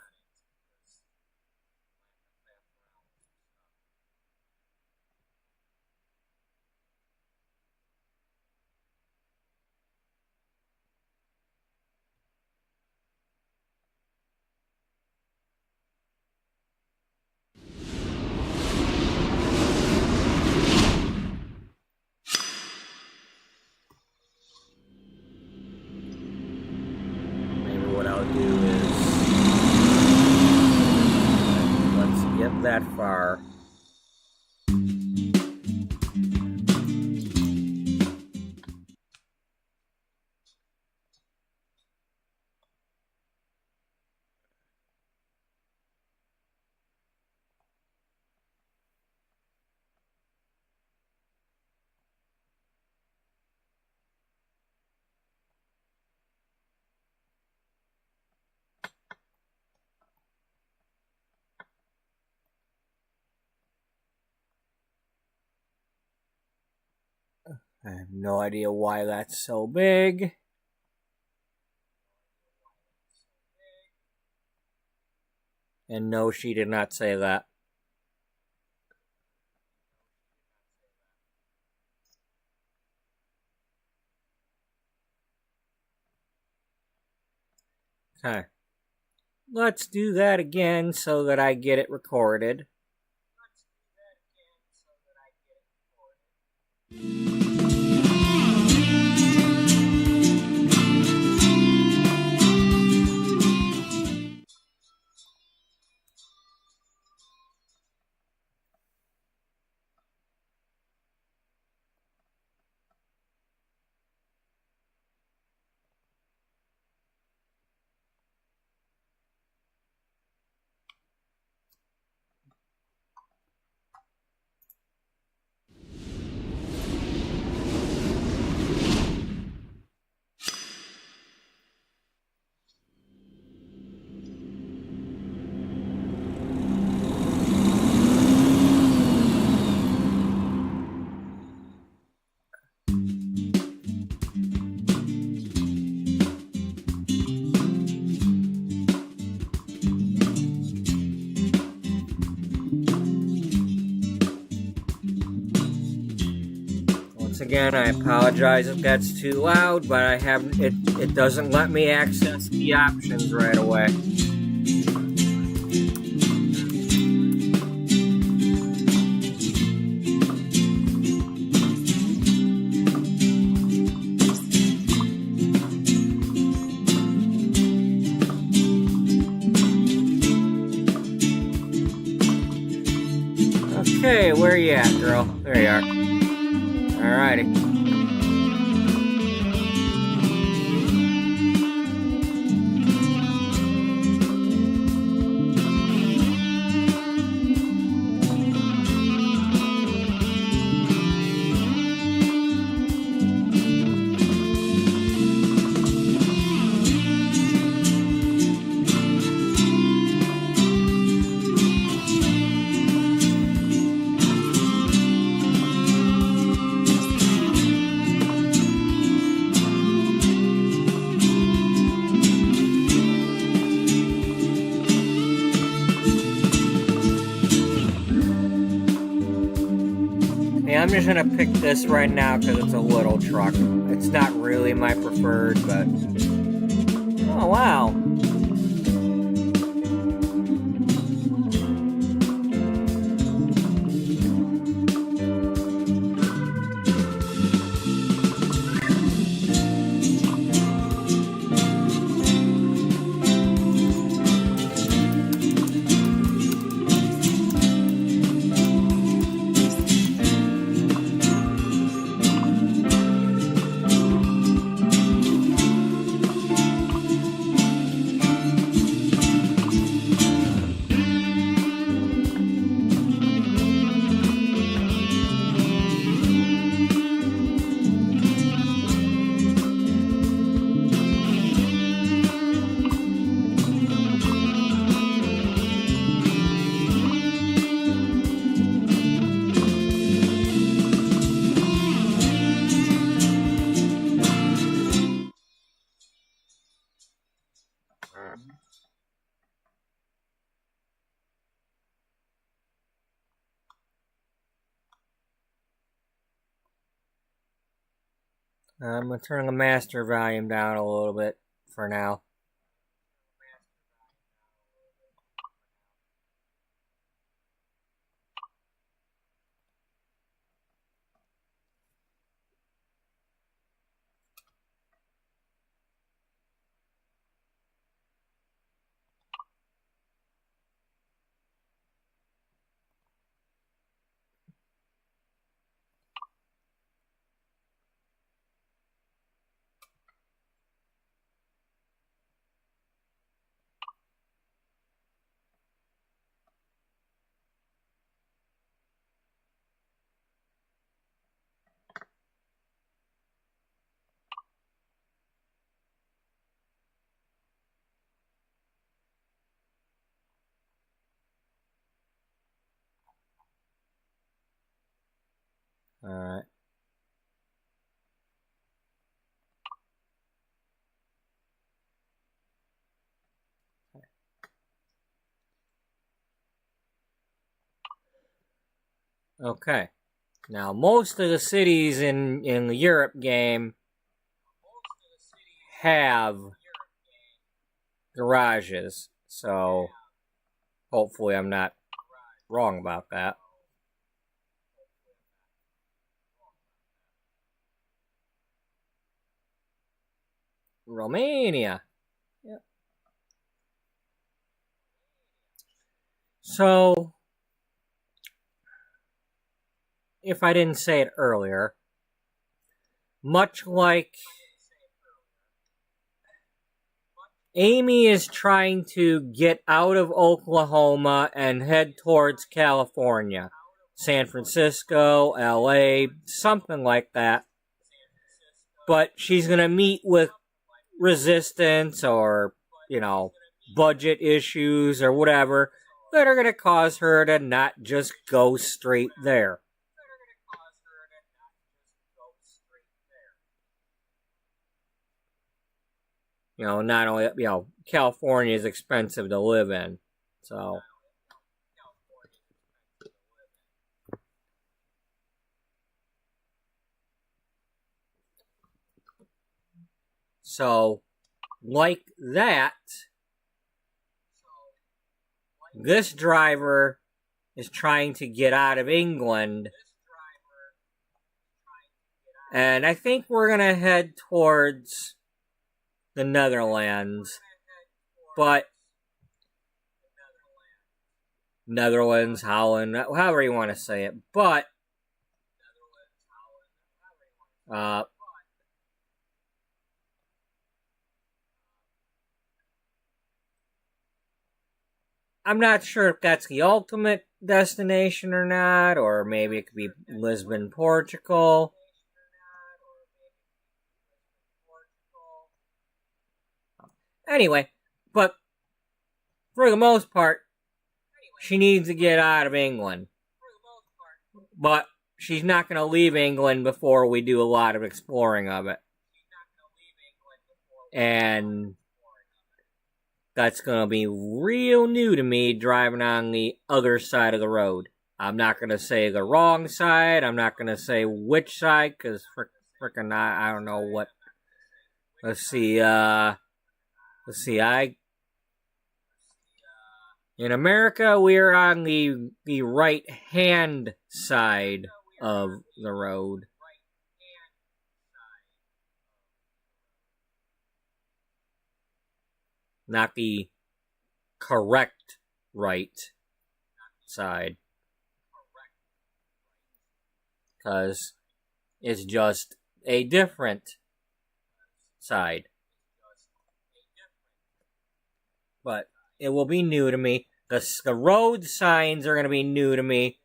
That far. I have no idea why that's so big. And no, she did not say that. Okay. Let's do that again so that I get it recorded. Once again, I apologize if that's too loud, but I have it doesn't let me access the options right away. Okay, where you at, girl? There you are. Alrighty. Yeah, I'm just gonna pick this right now because it's a little truck. It's not really my preferred, but... Oh, wow. I'm gonna turn the master volume down a little bit for now. Alright. Okay. Now, most of the cities in the Europe game have garages, so hopefully I'm not wrong about that. Romania. Yep. So, if I didn't say it earlier, much like Amy is trying to get out of Oklahoma and head towards California, San Francisco, LA, something like that. But she's going to meet with resistance or, budget issues or whatever that are going to cause her to not just go straight there. Not only, California is expensive to live in, so. So, like that, this driver is trying to get out of England, and I think we're going to head towards the Netherlands, but Netherlands, Holland, however you want to say it. But I'm not sure if that's the ultimate destination or not, or maybe it could be Lisbon, Portugal. Anyway, but for the most part, she needs to get out of England. But she's not going to leave England before we do a lot of exploring of it. And that's going to be real new to me driving on the other side of the road. I'm not going to say the wrong side. I'm not going to say which side, because frickin' I don't know what. Let's see, in America, we're on the right-hand side of the road. Not the correct right side. Because it's just a different side. But it will be new to me. The road signs are going to be new to me.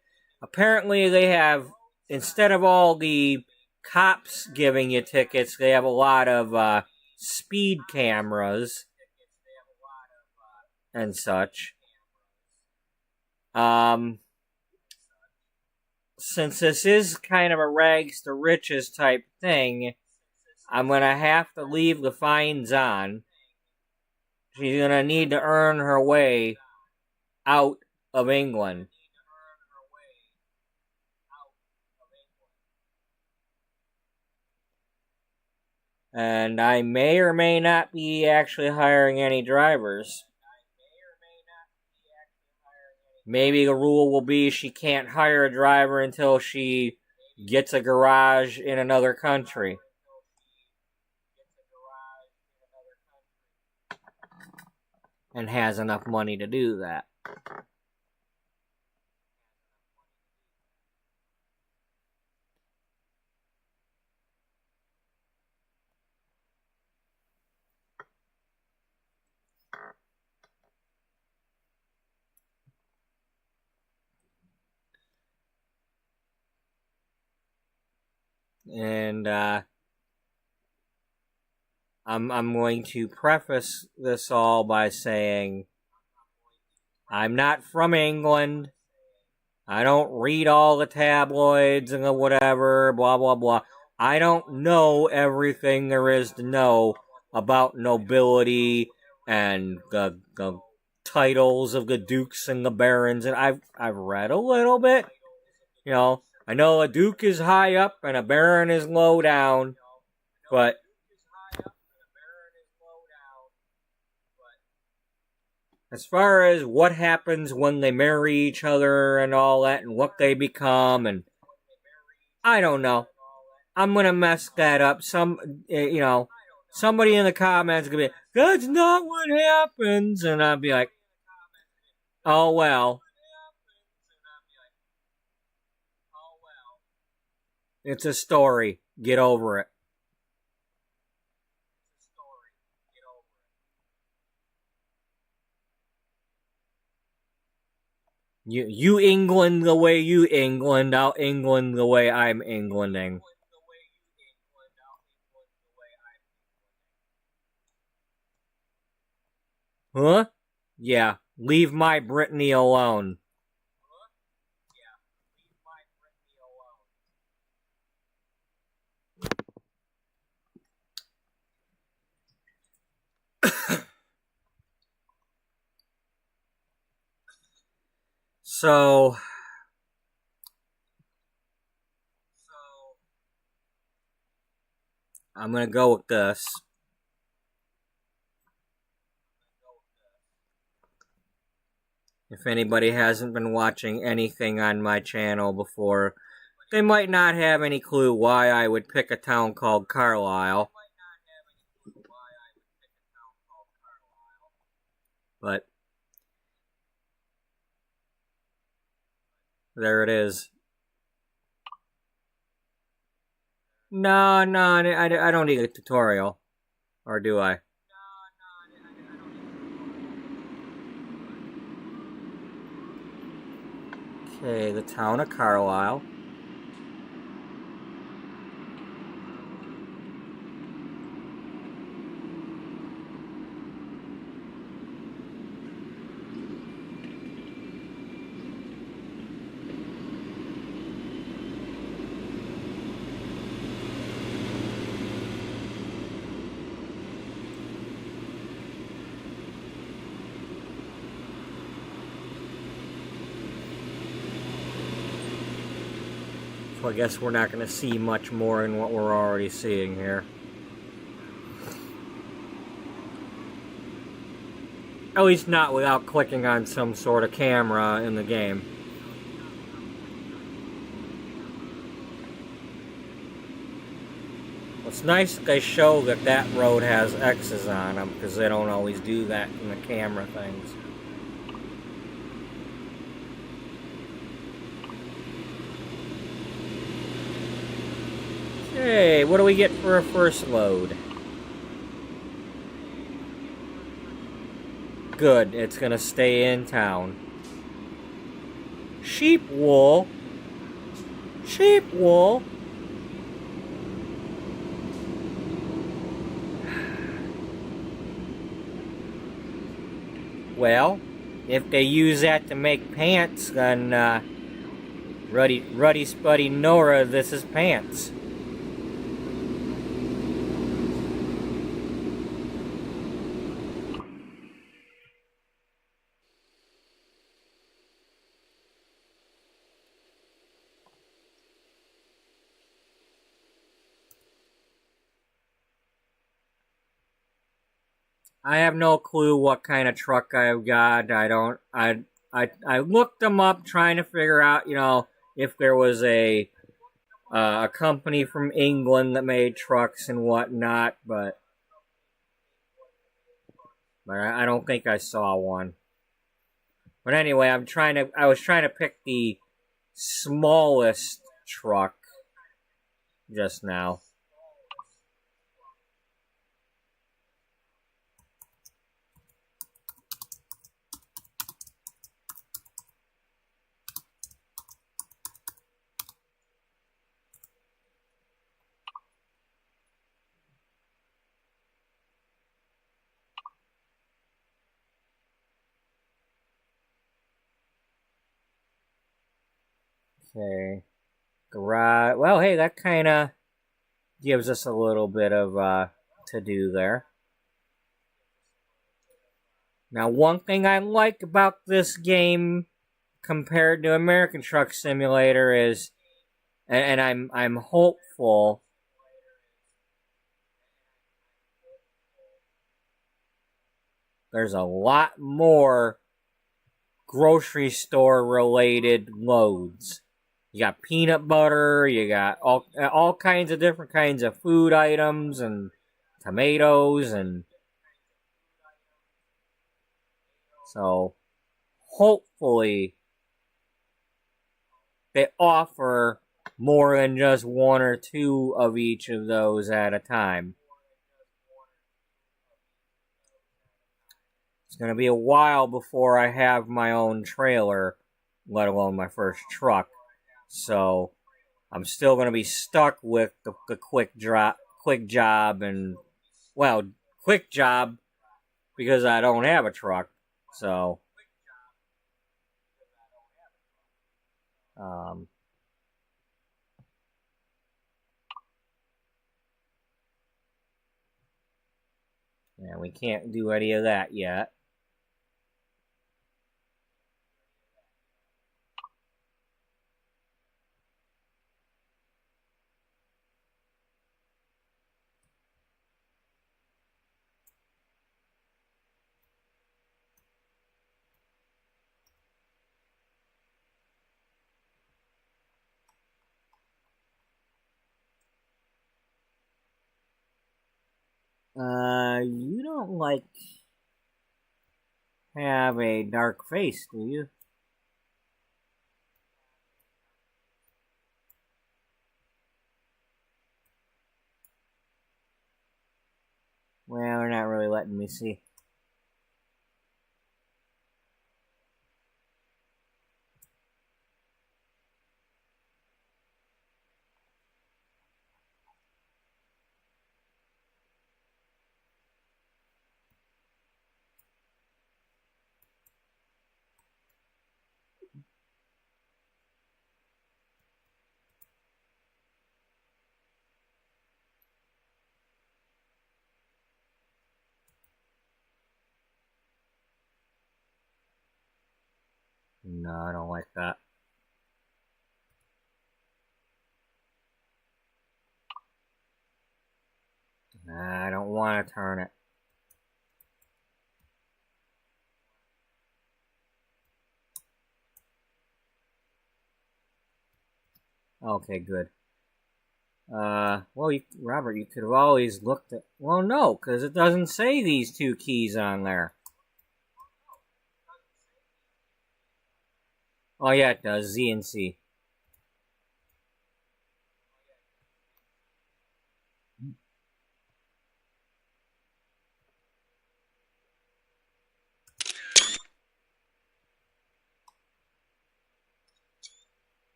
Apparently they have, instead of all the cops giving you tickets, they have a lot of speed cameras and such. Since this is kind of a rags to riches type thing, I'm going to have to leave the fines on. She's going to need to earn her way out of England. And I may or may not be actually hiring any drivers. Maybe the rule will be she can't hire a driver until she gets a garage in another country. And has enough money to do that. And I'm going to preface this all by saying I'm not from England. I don't read all the tabloids and the whatever, blah, blah, blah. I don't know everything there is to know about nobility and the titles of the dukes and the barons. And I've read a little bit. You know, I know a duke is high up and a baron is low down. But as far as what happens when they marry each other and all that and what they become, and I don't know. I'm going to mess that up. Somebody in the comments is going to be, that's not what happens. And I'll be like, oh, well. It's a story. Get over it. You England the way you England, I'll England the way I'm Englanding. Huh? Yeah, leave my Brittany alone. So, I'm going to go with this. If anybody hasn't been watching anything on my channel before, they might not have any clue why I would pick a town called Carlisle. But There it is. No, I don't need a tutorial. Or do I? Okay, the town of Carlisle. So I guess we're not going to see much more in what we're already seeing here. At least not without clicking on some sort of camera in the game. It's nice that they show that that road has X's on them, because they don't always do that in the camera things. Okay, what do we get for a first load? Good, it's gonna stay in town. Sheep wool. Sheep wool. Well, if they use that to make pants, then Ruddy Spuddy Nora, this is pants. I have no clue what kind of truck I've got. I looked them up trying to figure out, if there was a company from England that made trucks and whatnot, but I don't think I saw one. But anyway, I was trying to pick the smallest truck just now. Okay. Garage. Well, hey, that kind of gives us a little bit of to do there. Now, one thing I like about this game compared to American Truck Simulator is, and I'm hopeful, there's a lot more grocery store related loads. You got peanut butter, you got all kinds of different kinds of food items and tomatoes, and so hopefully they offer more than just one or two of each of those at a time. It's going to be a while before I have my own trailer, let alone my first truck. So I'm still going to be stuck with the quick job, and, well, quick job because I don't have a truck. So, yeah, we can't do any of that yet. You don't have a dark face, do you? letting me see. No, I don't like that. I don't want to turn it. Okay, good. Well, Robert, you could have always looked at... Well, no, because it doesn't say these two keys on there. Oh, yeah, it does. Z and C.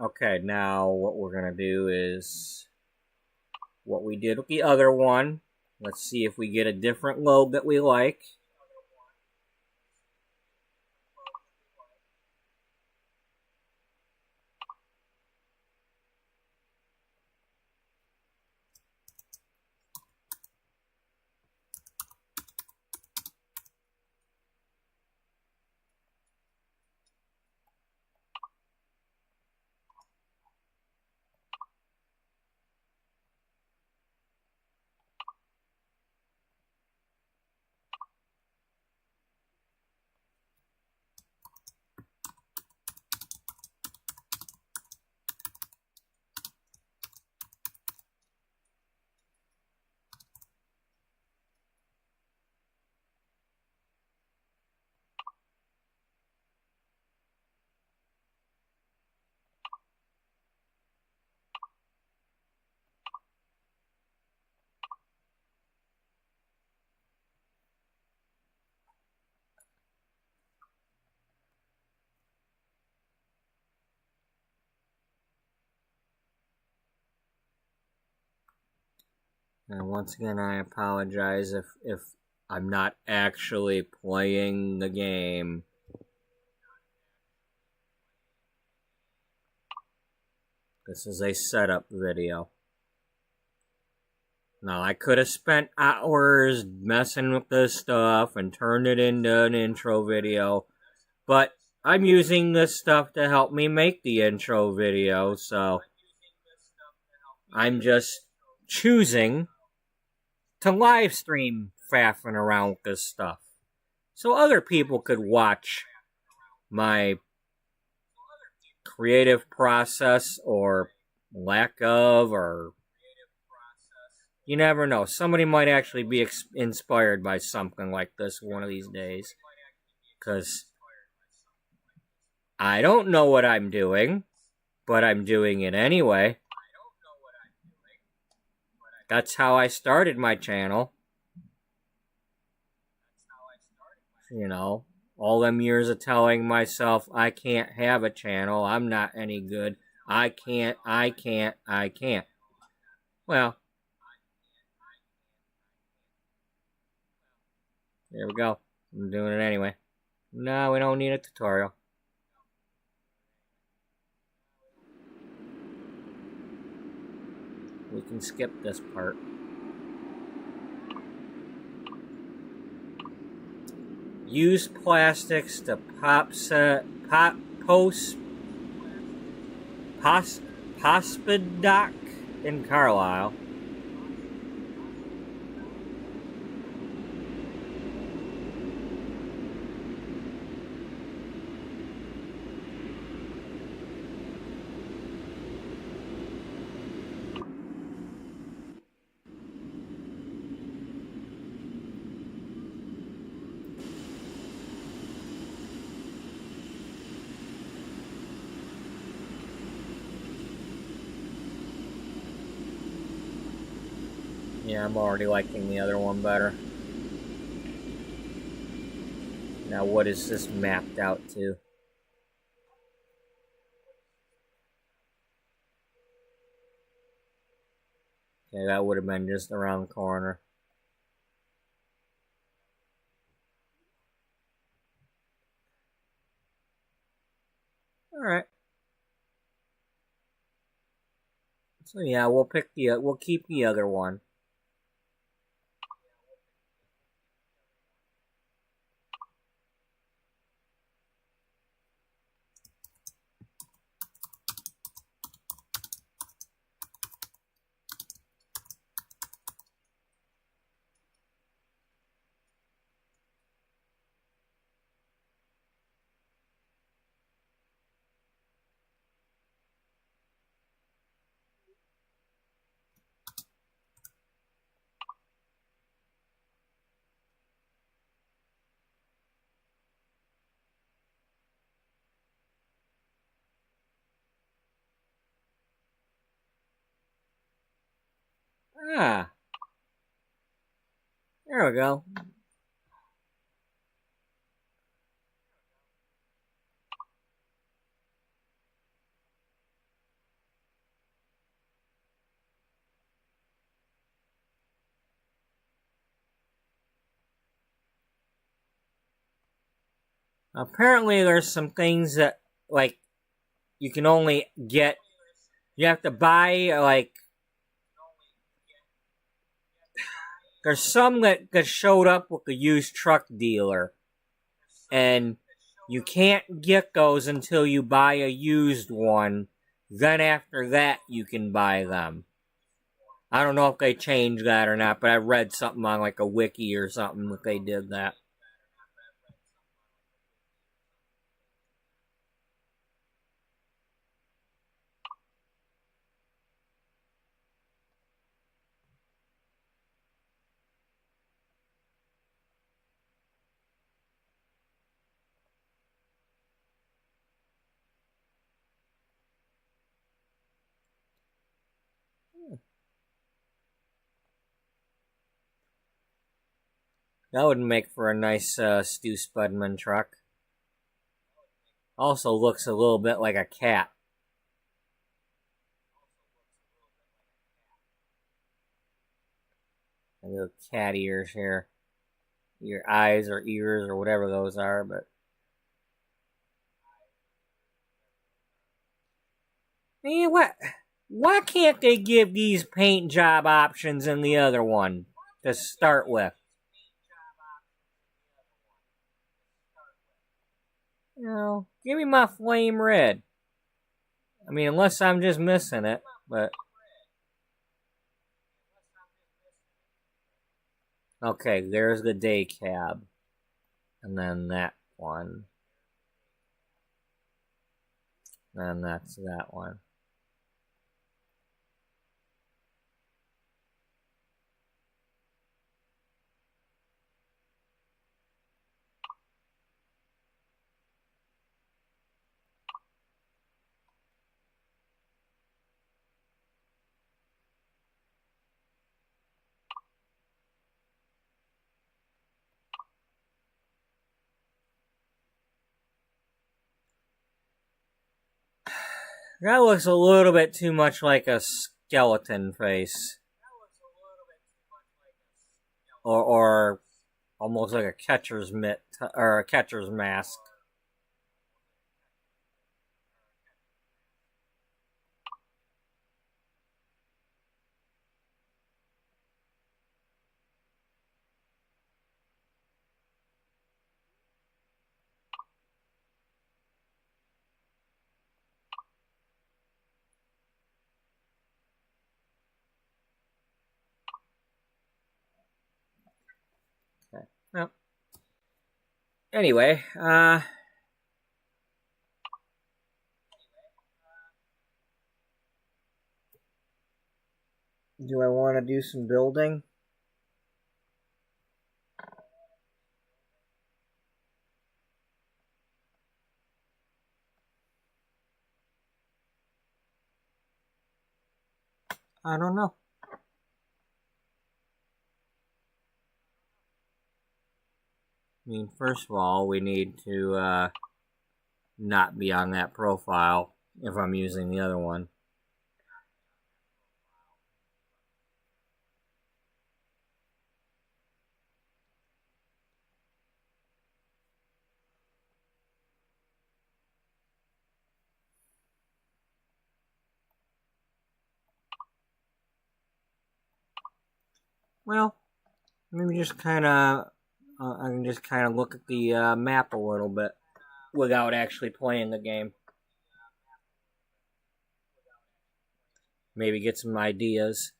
Okay, now what we're going to do is what we did with the other one. Let's see if we get a different load that we like. And once again, I apologize if I'm not actually playing the game. This is a setup video. Now, I could have spent hours messing with this stuff and turned it into an intro video, but I'm using this stuff to help me make the intro video, so I'm just choosing to live stream faffing around with this stuff so other people could watch my creative process or lack of, or you never know. Somebody might actually be inspired by something like this one of these days, because I don't know what I'm doing, but I'm doing it anyway. That's how I started my channel. You know, all them years of telling myself I can't have a channel, I'm not any good, I can't. Well, there we go. I'm doing it anyway. No, we don't need a tutorial. We can skip this part. Use plastics to Pospodoc in Carlisle. Yeah, I'm already liking the other one better. Now, what is this mapped out to? Okay, that would have been just around the corner. Alright. So yeah, we'll keep the other one. Ah, there we go. Apparently, there's some things that, like, you can only get. You have to buy, like, there's some that showed up with the used truck dealer. And you can't get those until you buy a used one. Then after that, you can buy them. I don't know if they changed that or not, but I read something on like a wiki or something that they did that. That would make for a nice Stu Spudman truck. Also looks a little bit like a cat. A little cat ears here. Your eyes or ears or whatever those are, but man, what? Why can't they give these paint job options in the other one to start with? You know, give me my flame red. I mean, unless I'm just missing it, but okay, there's the day cab, and then that one, and that's that one. That looks a little bit too much like a skeleton face, or almost like a catcher's mitt or a catcher's mask. Okay. Well, anyway, do I want to do some building? I don't know. mean, first of all, we need to not be on that profile if I'm using the other one. Well, maybe just kind of, I can just kind of look at the map a little bit without actually playing the game. Maybe get some ideas.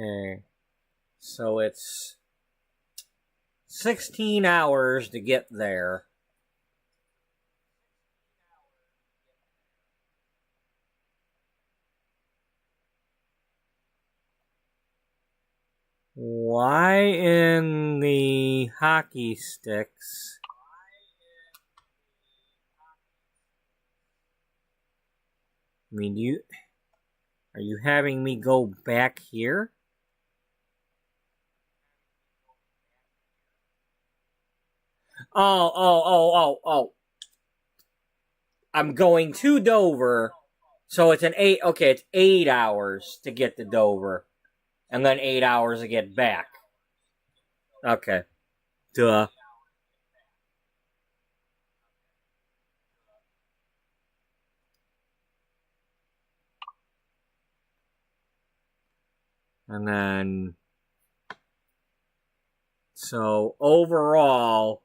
Okay, so it's 16 hours to get there. Why in the hockey sticks? I mean, are you having me go back here? Oh. I'm going to Dover. So it's an 8, okay, it's 8 hours to get to Dover. And then 8 hours to get back. Okay. Duh. And then, so overall,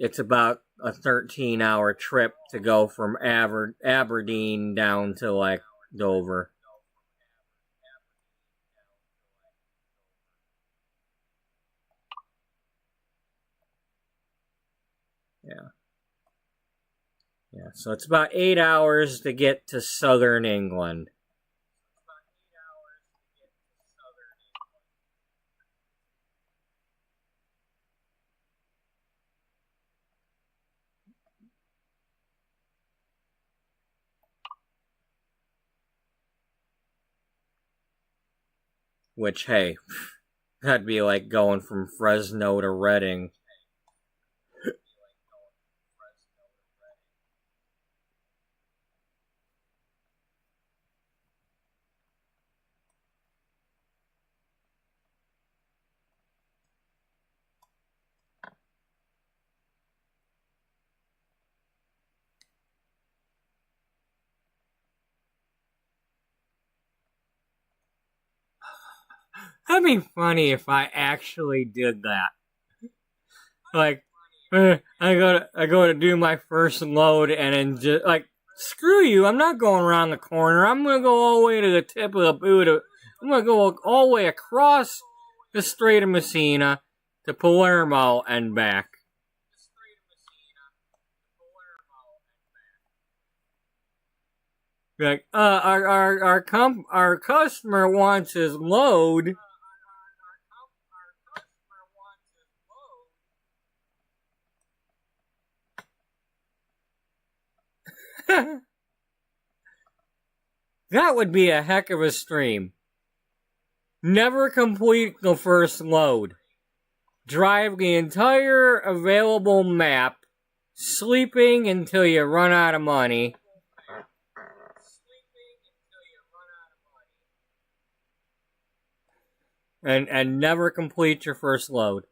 it's about a 13-hour trip to go from Aberdeen down to like Dover. Yeah. Yeah, so it's about 8 hours to get to southern England. Which, hey, that'd be like going from Fresno to Reading. That'd be funny if I actually did that. Like, I go to do my first load and then just like, screw you! I'm not going around the corner. I'm gonna go all the way to the tip of the Buddha. I'm gonna go all the way across the Strait of Messina to Palermo and back. Like, our customer wants his load. That would be a heck of a stream. Never complete the first load. Drive the entire available map, sleeping until you run out of money. And never complete your first load.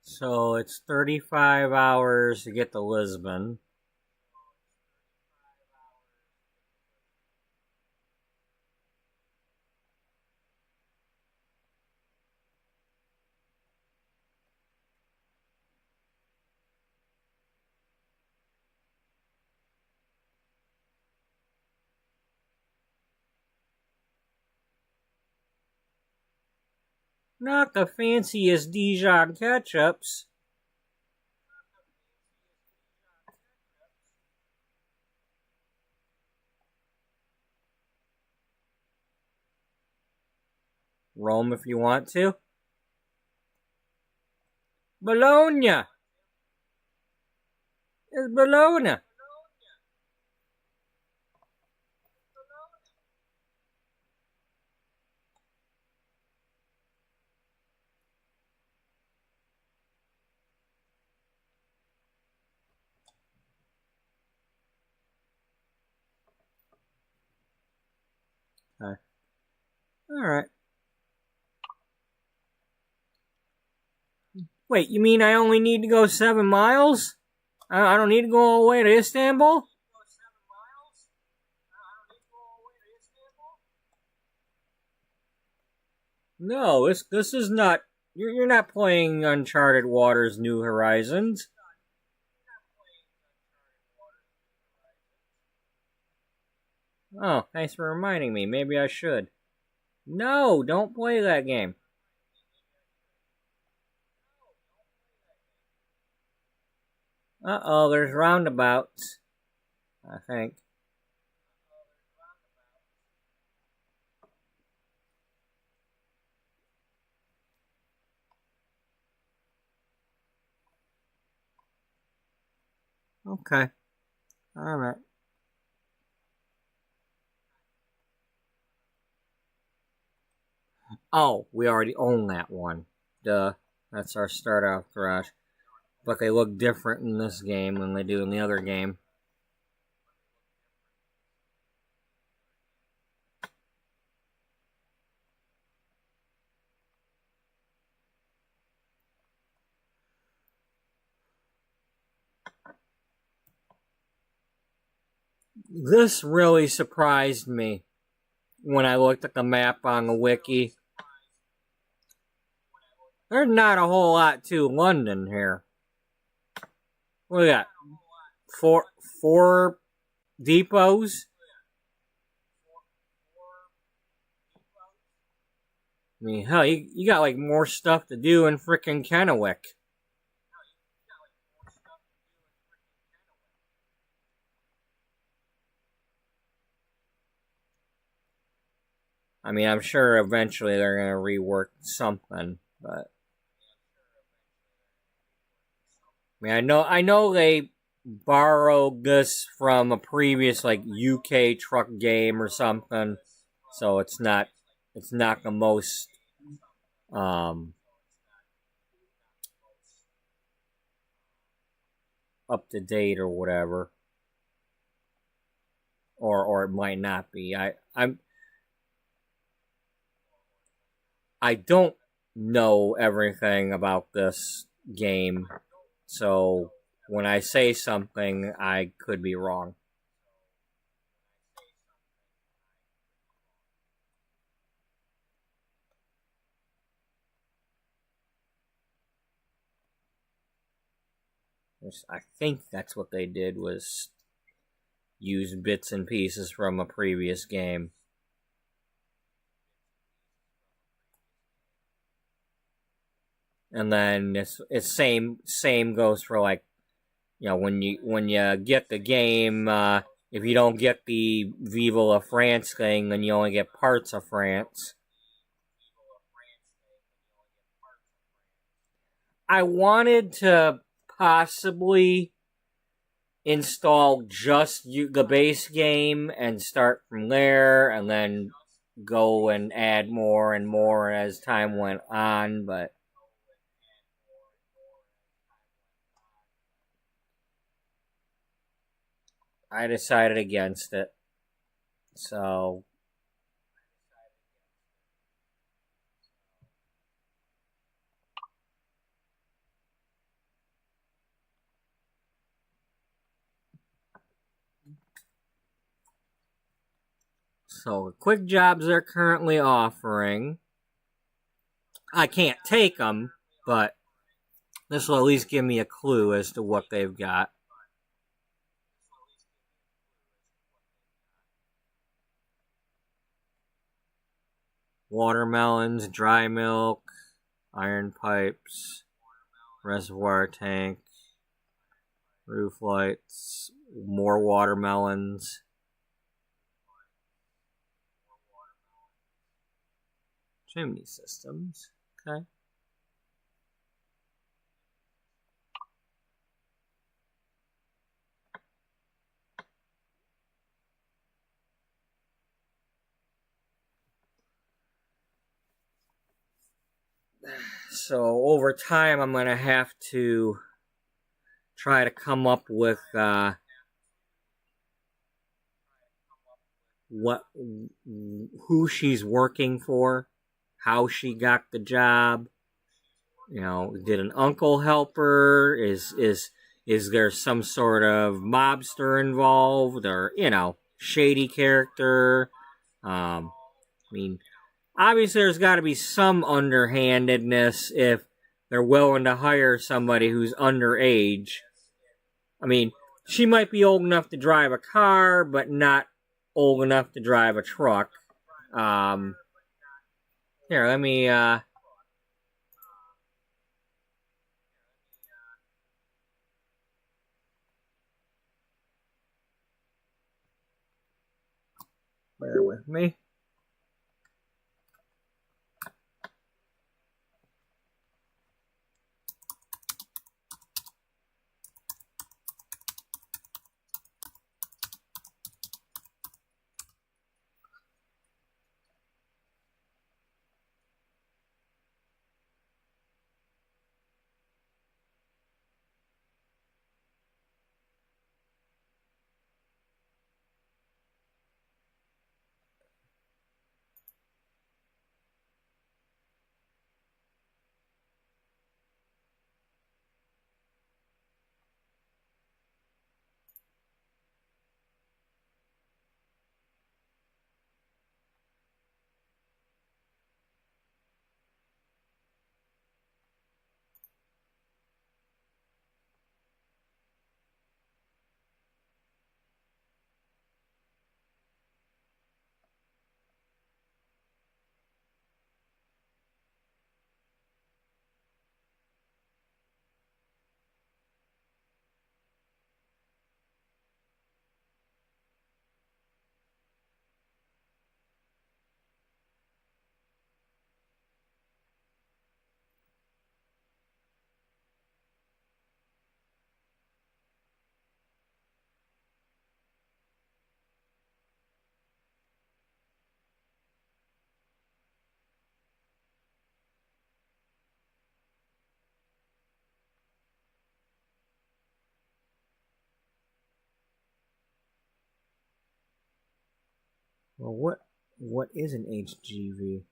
So it's 35 hours to get to Lisbon. Not the fanciest Dijon ketchups. Rome if you want to. Bologna. It's Bologna. Okay. All right. Wait, you mean I only need to go 7 miles? I don't need to go all the way to Istanbul? No, this is not. You're not playing Uncharted Waters New Horizons. Oh, thanks for reminding me. Maybe I should. No, don't play that game. Uh-oh, there's roundabouts. I think. Okay. Alright. Oh, we already own that one. Duh. That's our start off garage. But they look different in this game than they do in the other game. This really surprised me when I looked at the map on the wiki. There's not a whole lot to London here. Look at that. Four depots. I mean, hell, you got like more stuff to do in frickin' Kennewick. I mean, I'm sure eventually they're gonna rework something, but I mean, I know they borrowed this from a previous like UK truck game or something, so it's not the most um up to date or whatever, or it might not be. I don't know everything about this game, so when I say something, I could be wrong. I think that's what they did was use bits and pieces from a previous game. And then it's same goes for like when you get the game, if you don't get the Viva la France thing, then you only get parts of France. I wanted to possibly install just the base game and start from there, and then go and add more and more as time went on, but I decided against it. So So the quick jobs they're currently offering, I can't take them, but this will at least give me a clue as to what they've got. Watermelons, dry milk, iron pipes, reservoir tank, roof lights, more watermelons. Chimney systems. Okay. So over time, I'm going to have to try to come up with who she's working for, how she got the job. You know, did an uncle help her? Is there some sort of mobster involved, or shady character? I mean, obviously, there's got to be some underhandedness if they're willing to hire somebody who's underage. I mean, she might be old enough to drive a car, but not old enough to drive a truck. Here, let me. Bear with me. Well, what is an HGV?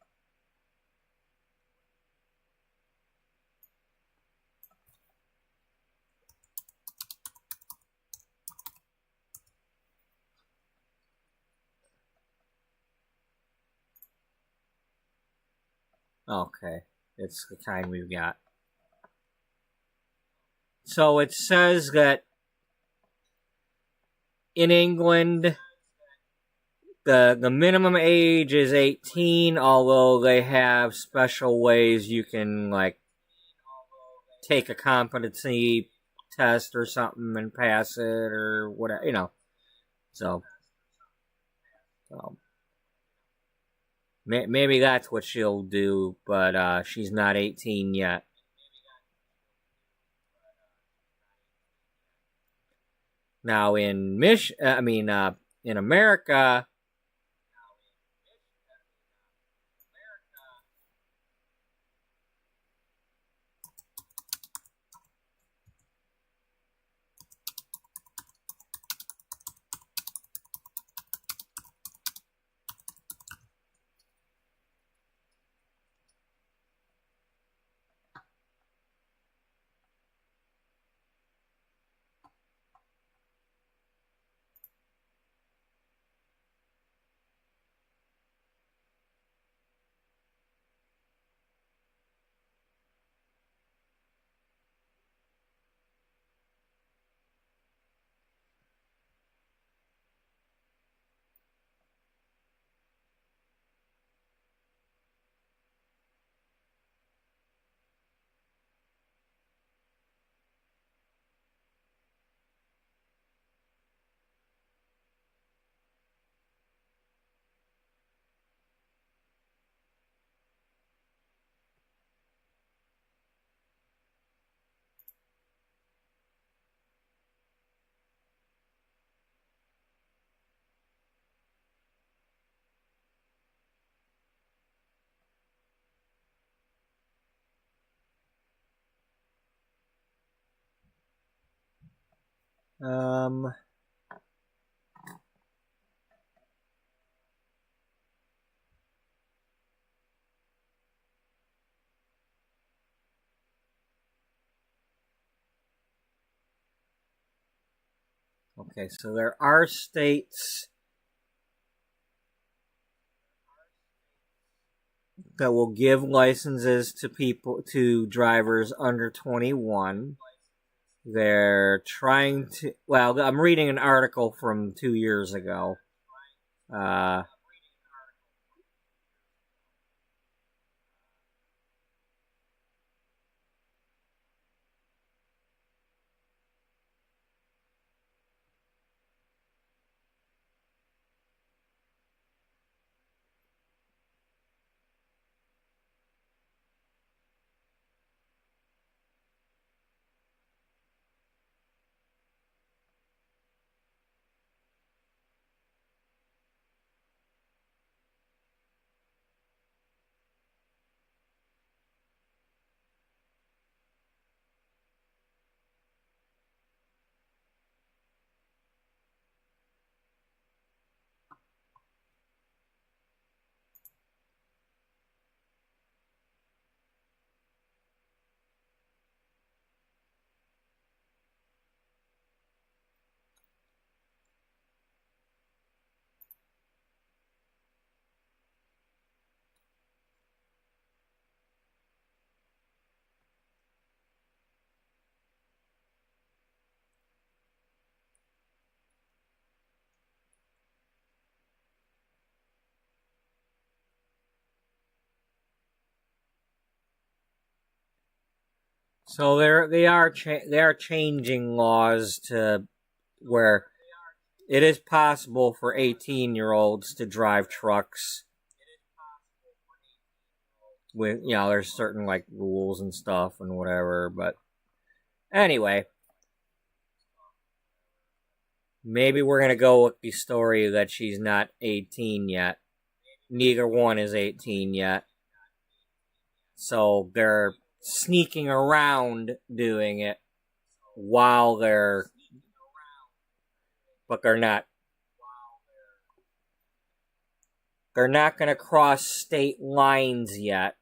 Okay, it's the kind we've got. So it says that in England, the minimum age is 18, although they have special ways you can take a competency test or something and pass it or whatever. So maybe that's what she'll do, but she's not 18 yet. Now in in America, Um, okay, so there are states that will give licenses to drivers under 21. They're trying to. Well, I'm reading an article from 2 years ago. Uh, so they are changing laws to where it is possible for 18-year-olds to drive trucks. With there's certain like rules and stuff and whatever, but anyway, maybe we're gonna go with the story that she's not 18 yet. Neither one is 18 yet, so they're sneaking around doing it while but they're not. They're not gonna cross state lines yet.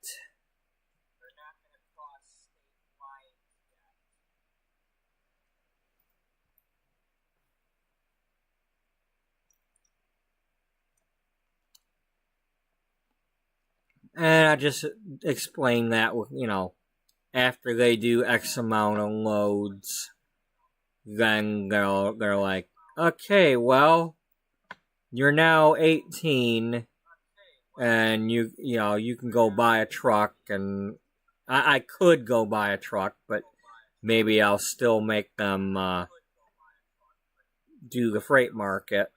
And I just explain that with, after they do X amount of loads, then they're like, okay, well, you're now 18, and you can go buy a truck, and I could go buy a truck, but maybe I'll still make them do the freight market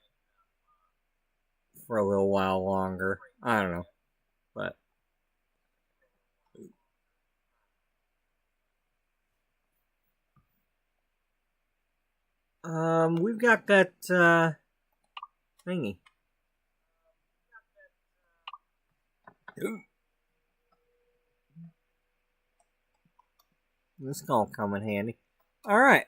for a little while longer. I don't know, but we've got that thingy. This gonna come in handy. All right.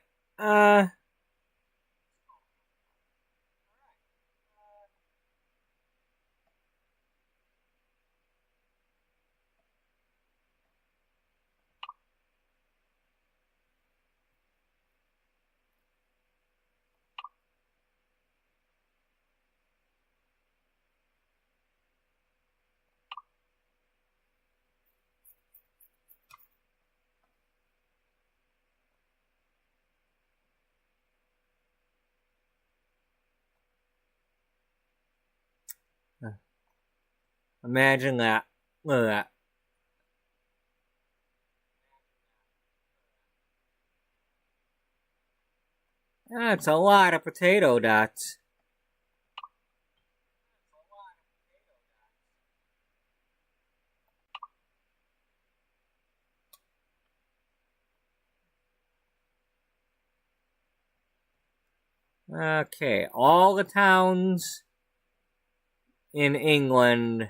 Imagine that. Look at that. That's a lot of potato dots. Okay, all the towns in England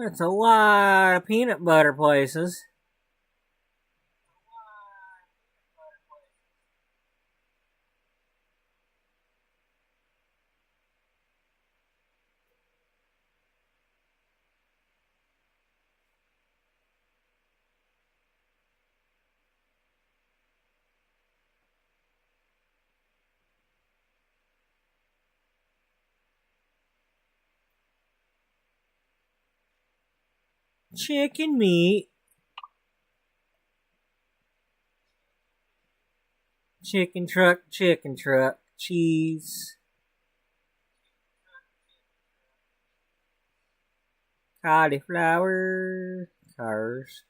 That's a lot of peanut butter places. Chicken meat. Chicken truck, cheese, cauliflower, cars.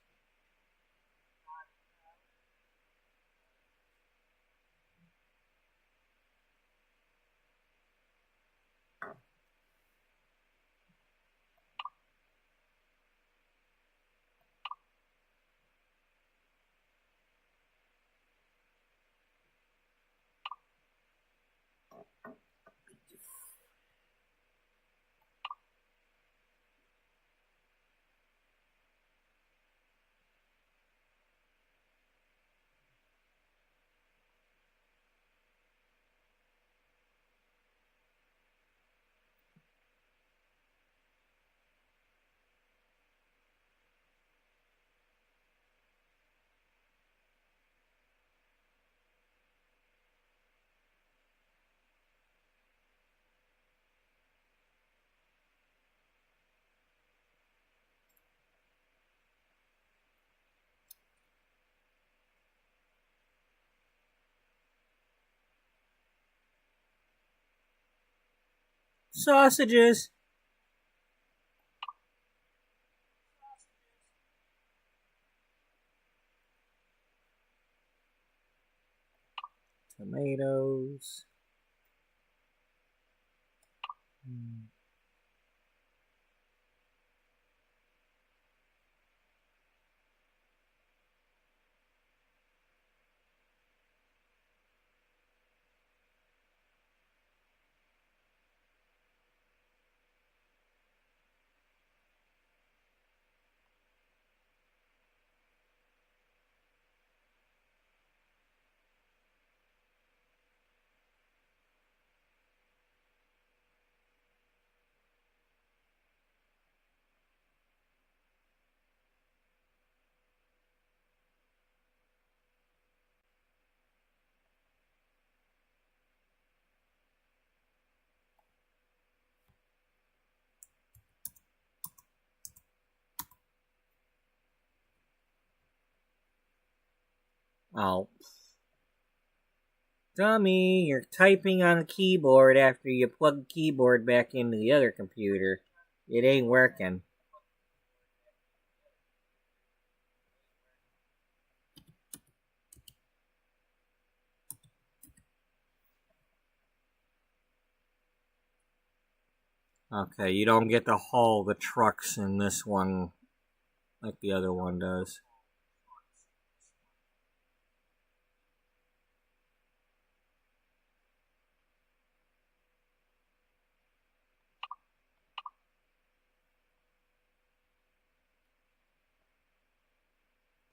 Sausages. Tomatoes. Oh. Dummy, you're typing on the keyboard after you plug the keyboard back into the other computer. It ain't working. Okay, you don't get to haul the trucks in this one like the other one does.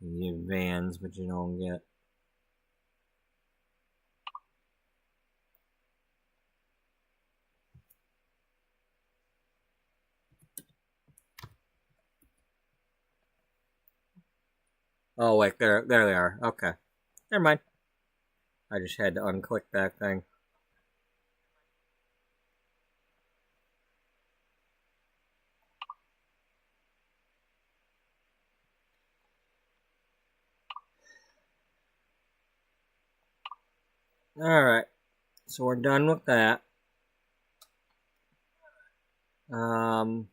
You get vans, but you don't get. Oh wait, there they are. Okay, never mind. I just had to unclick that thing. All right, so we're done with that. Um,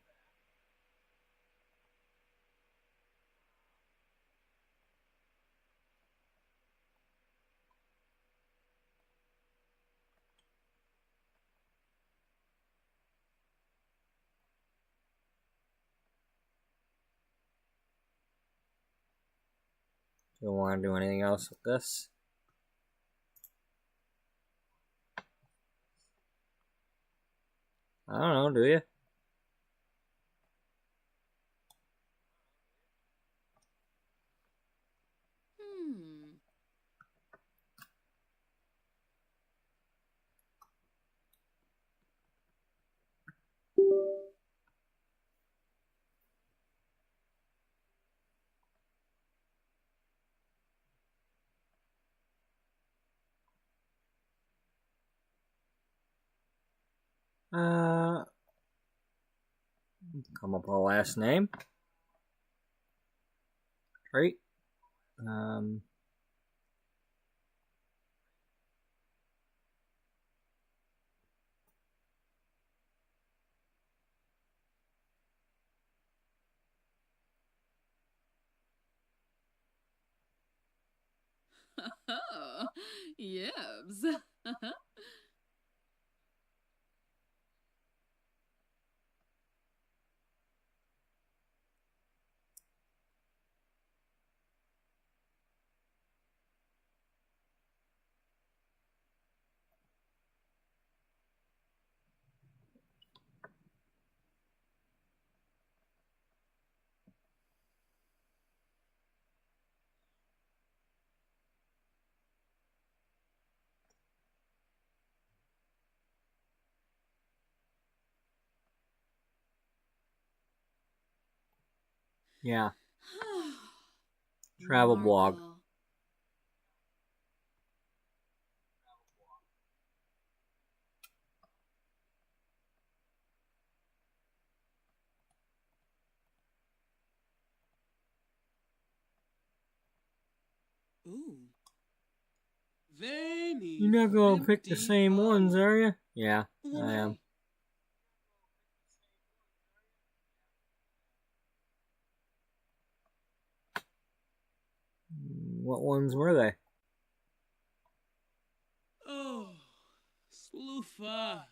do you want to do anything else with this? I don't know. Do you? Come up with a last name. Great. Oh, yibs. Yeah. Travel blog. Marvel. Ooh. Veiny. You're not gonna pick the same ones, are you? Yeah, I am. What ones were they? Oh, sloofa.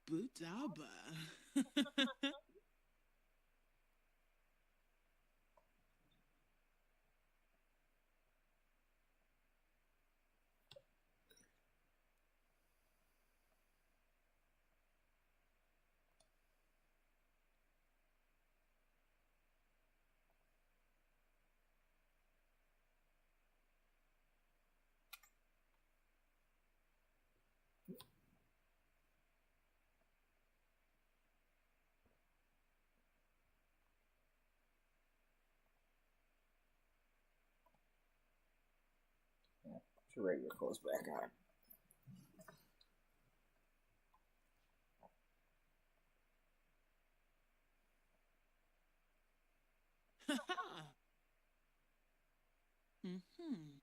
Butaba. Put your regular clothes back on. Mm-hmm.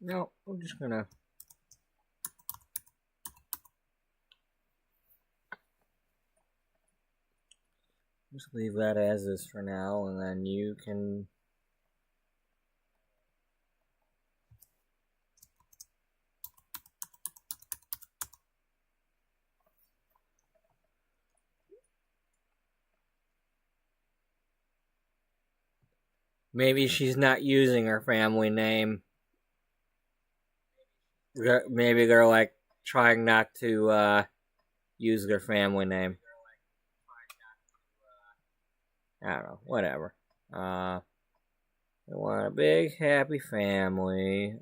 No, I'm just gonna just leave that as is for now, and then you can. Maybe she's not using her family name. Maybe they're like trying not to use their family name. I don't know. Whatever. They want a big happy family.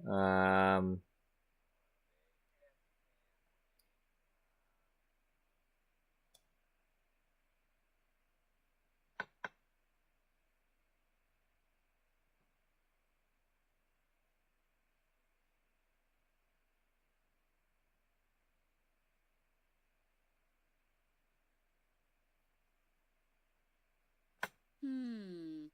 Hmm.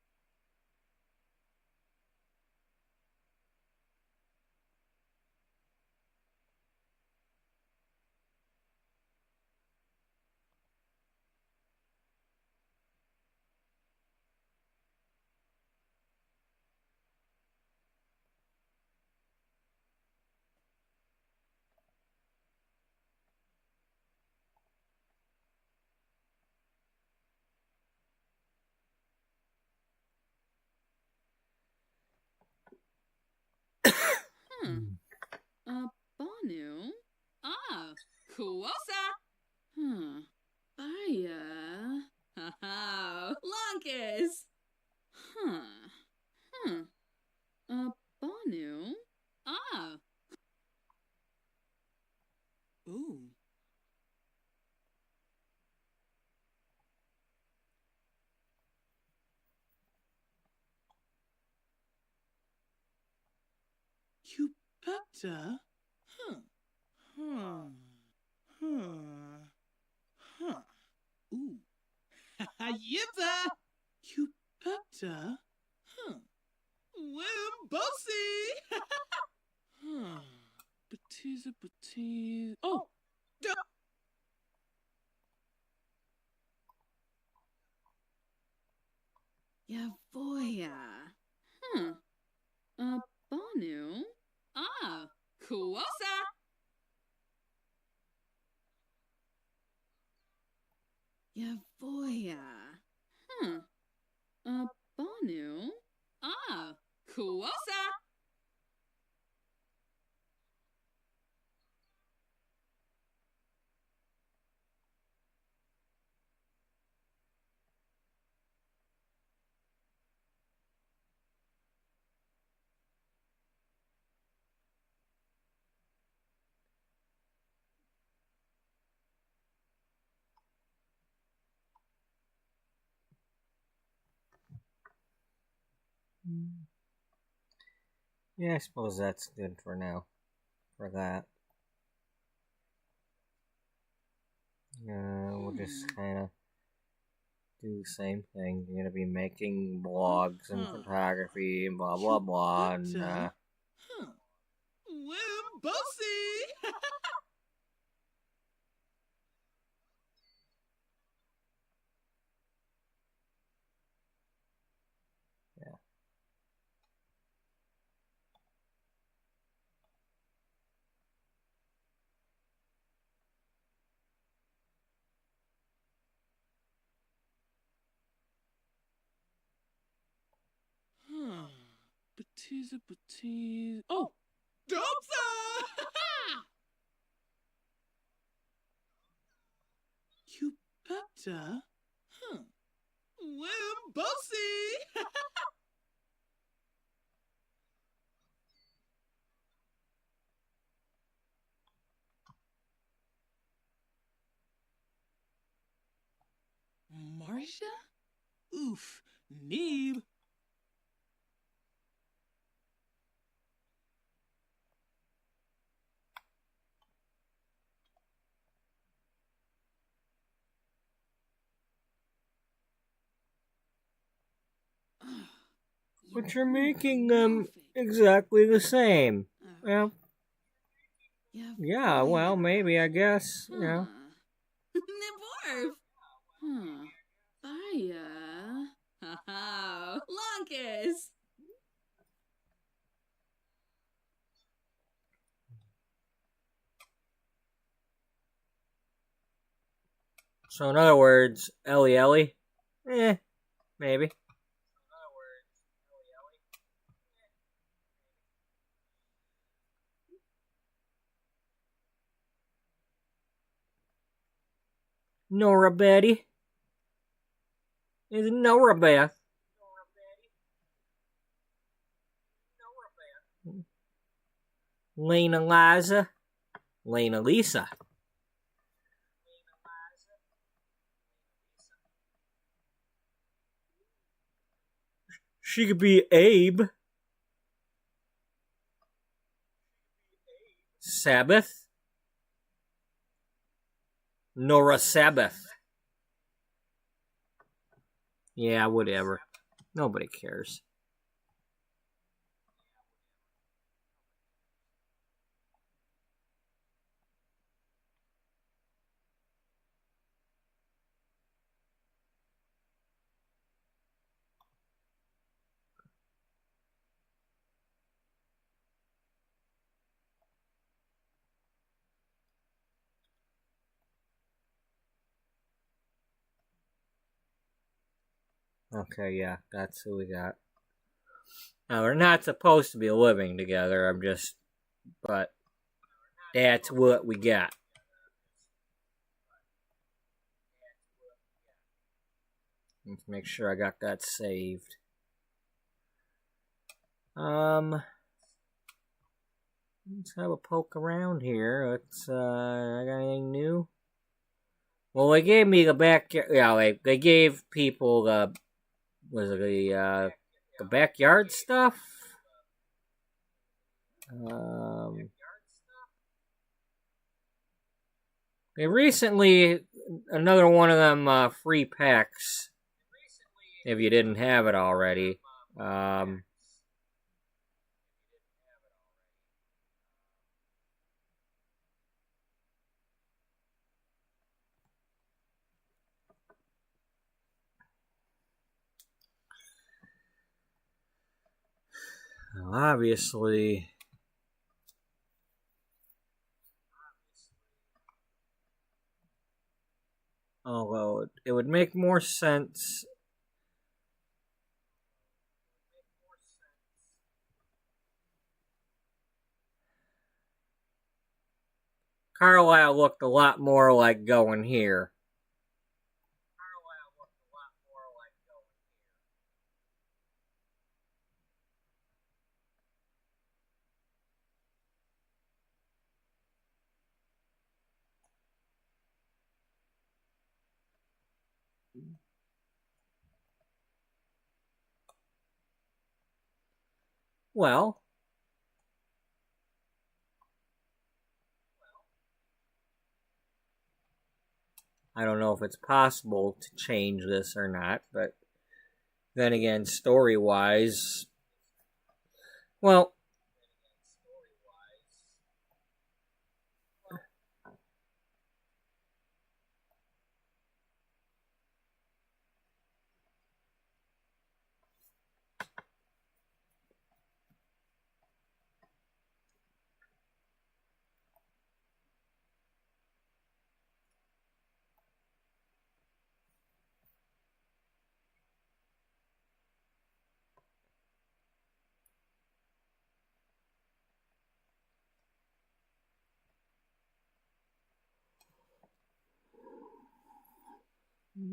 Kuosa. Baya. Haha. Lonkus. Banu. Ah. Ooh. Cupetta? Ooh. Yitta! Cupetta? Wimbosi! Batiza, batiza. Oh! Yavoya. Banu? Ah, Kuosa. Yavoya. Banu? Ah, Kuosa. Yeah, I suppose that's good for now. For that. We'll just kind of do the same thing. You're gonna be making blogs and photography and blah blah blah. And Wimbosi! yeah. Batiza, batiza. Oh! Dopsa! Cupetta? Wimbosi! Marcia? Oof. Neeb. But you're making them exactly the same. Well, yeah, well, maybe, I guess. Yeah. Niborv. Baya. Haha. Lonkus. So, in other words, Ellie Ellie? Maybe. Nora Betty? Is it Nora Beth? Lena Liza? Lena Lisa? She could be Abe. Sabbath? Nora Sabbath. Yeah, whatever. Nobody cares. Okay, yeah, that's who we got. Now, we're not supposed to be living together, but that's what we got. Let's make sure I got that saved. Let's have a poke around here. Let's, I got anything new? Well, they gave me the backyard. Yeah, they gave people the backyard stuff. They recently another one of them free packs. If you didn't have it already. Obviously, although it would make more sense. Carlisle looked a lot more like going here. Well, I don't know if it's possible to change this or not, but then again, story-wise, well,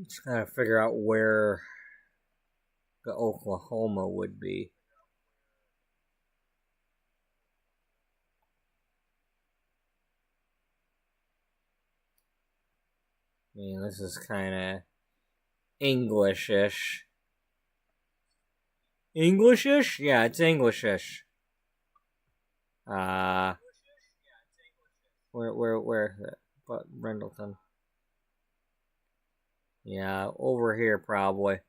just gotta figure out where the Oklahoma would be. I mean, this is kind of English-ish. English-ish? Yeah, it's English-ish. Where? But Rendleton. Yeah, over here probably.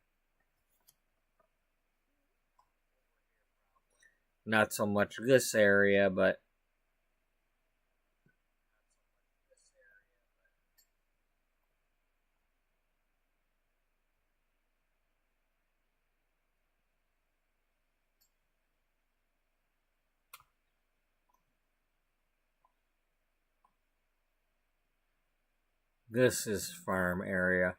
Not so much this area, but this is farm area.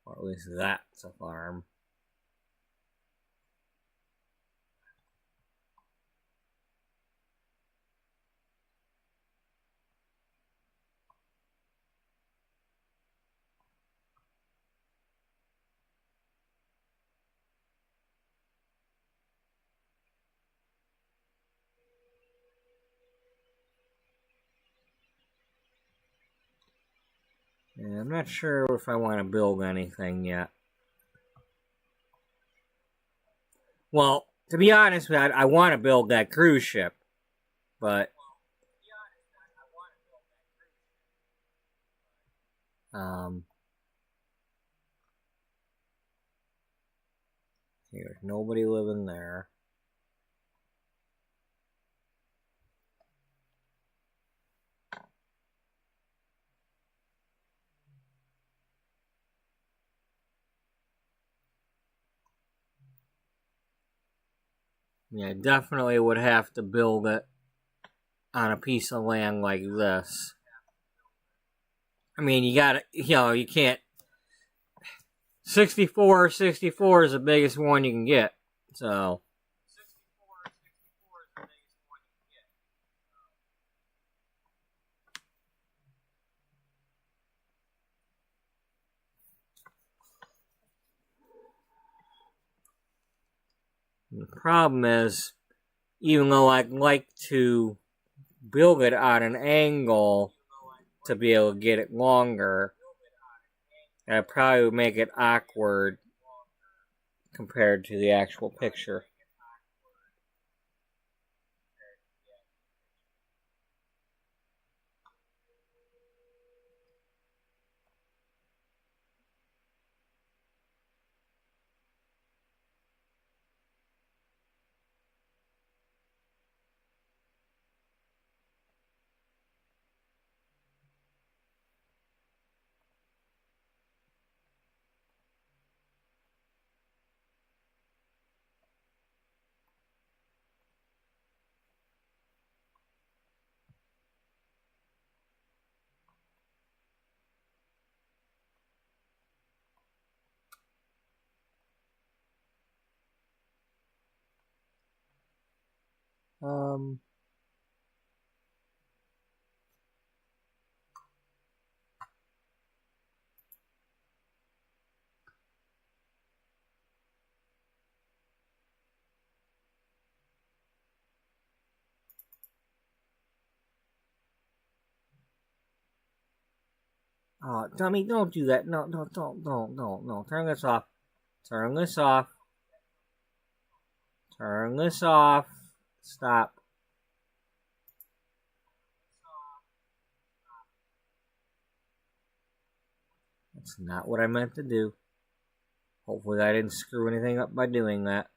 Or at least that's a farm. Yeah, I'm not sure if I want to build anything yet. Well, to be honest, I want to build that cruise ship, but there's nobody living there. Yeah, definitely would have to build it on a piece of land like this. I mean, you gotta, you can't. 64 is the biggest one you can get. So. And the problem is, even though I'd like to build it on an angle to be able to get it longer, that probably would make it awkward compared to the actual picture. Um, oh, dummy, don't do that. No, no, don't. Turn this off. Turn this off. Turn this off. Stop. That's not what I meant to do. Hopefully I didn't screw anything up by doing that.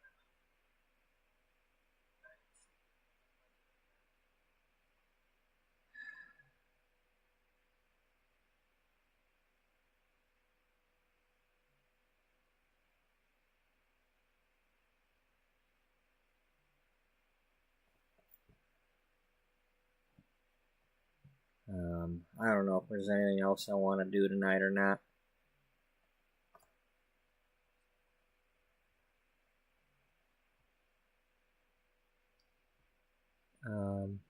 I don't know if there's anything else I want to do tonight or not. Um,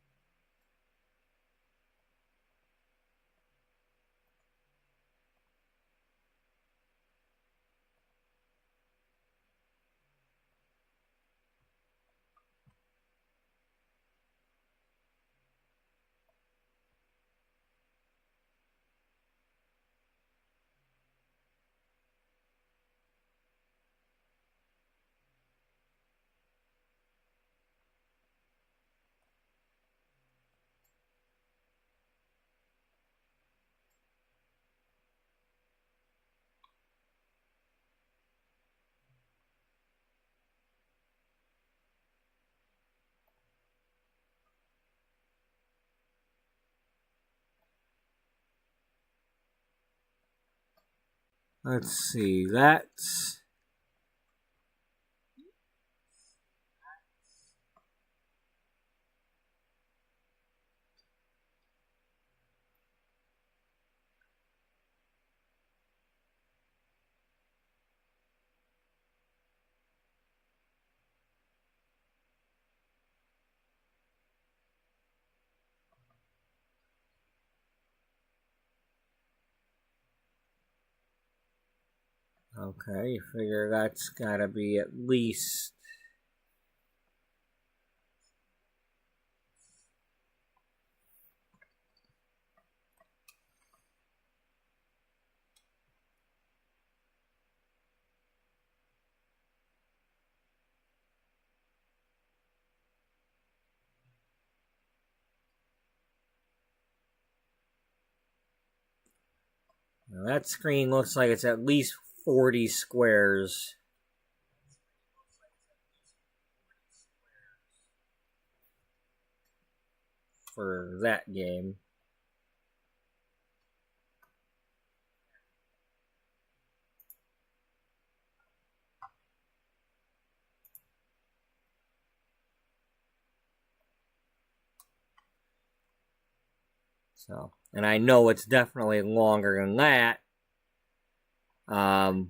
let's see. That's okay. You figure that's gotta be at least. Now that screen looks like it's at least 40 squares for that game. So, and I know it's definitely longer than that. Because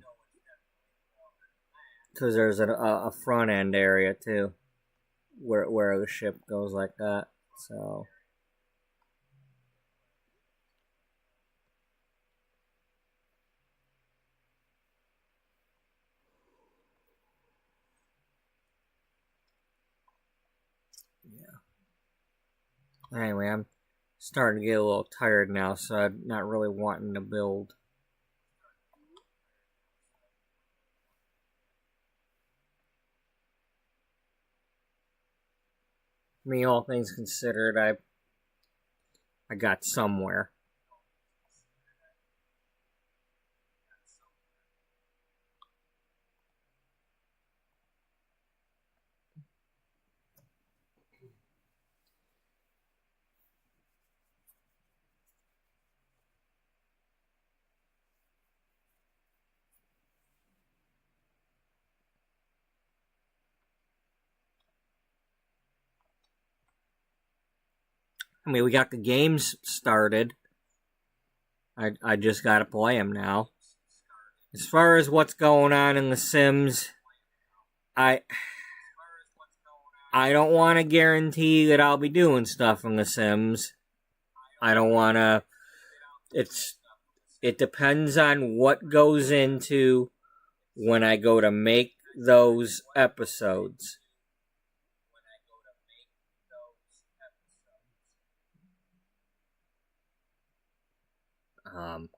there's a front end area too, where the ship goes like that. So. Anyway, I'm starting to get a little tired now, so I'm not really wanting to build. I mean, all things considered, I got somewhere. I mean, we got the games started. I just got to play them now. As far as what's going on in The Sims, I don't want to guarantee that I'll be doing stuff in The Sims. I don't want to. It depends on what goes into when I go to make those episodes.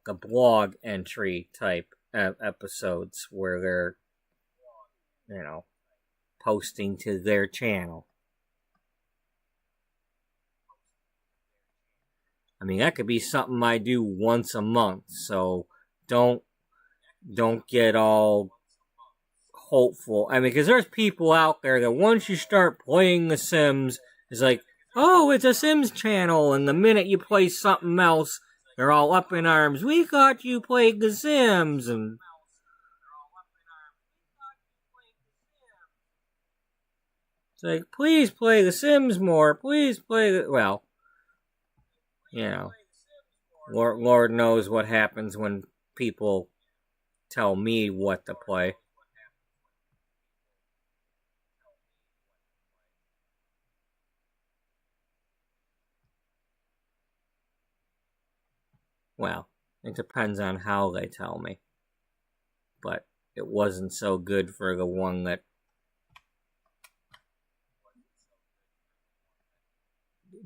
The blog entry type episodes where they're, posting to their channel. I mean, that could be something I do once a month, so don't get all hopeful. I mean, because there's people out there that once you start playing The Sims, it's like, oh, it's a Sims channel, and the minute you play something else, they're all up in arms. We thought you played The Sims, and it's like, please play The Sims more. Please play well, Lord knows what happens when people tell me what to play. Well, it depends on how they tell me. But it wasn't so good for the one that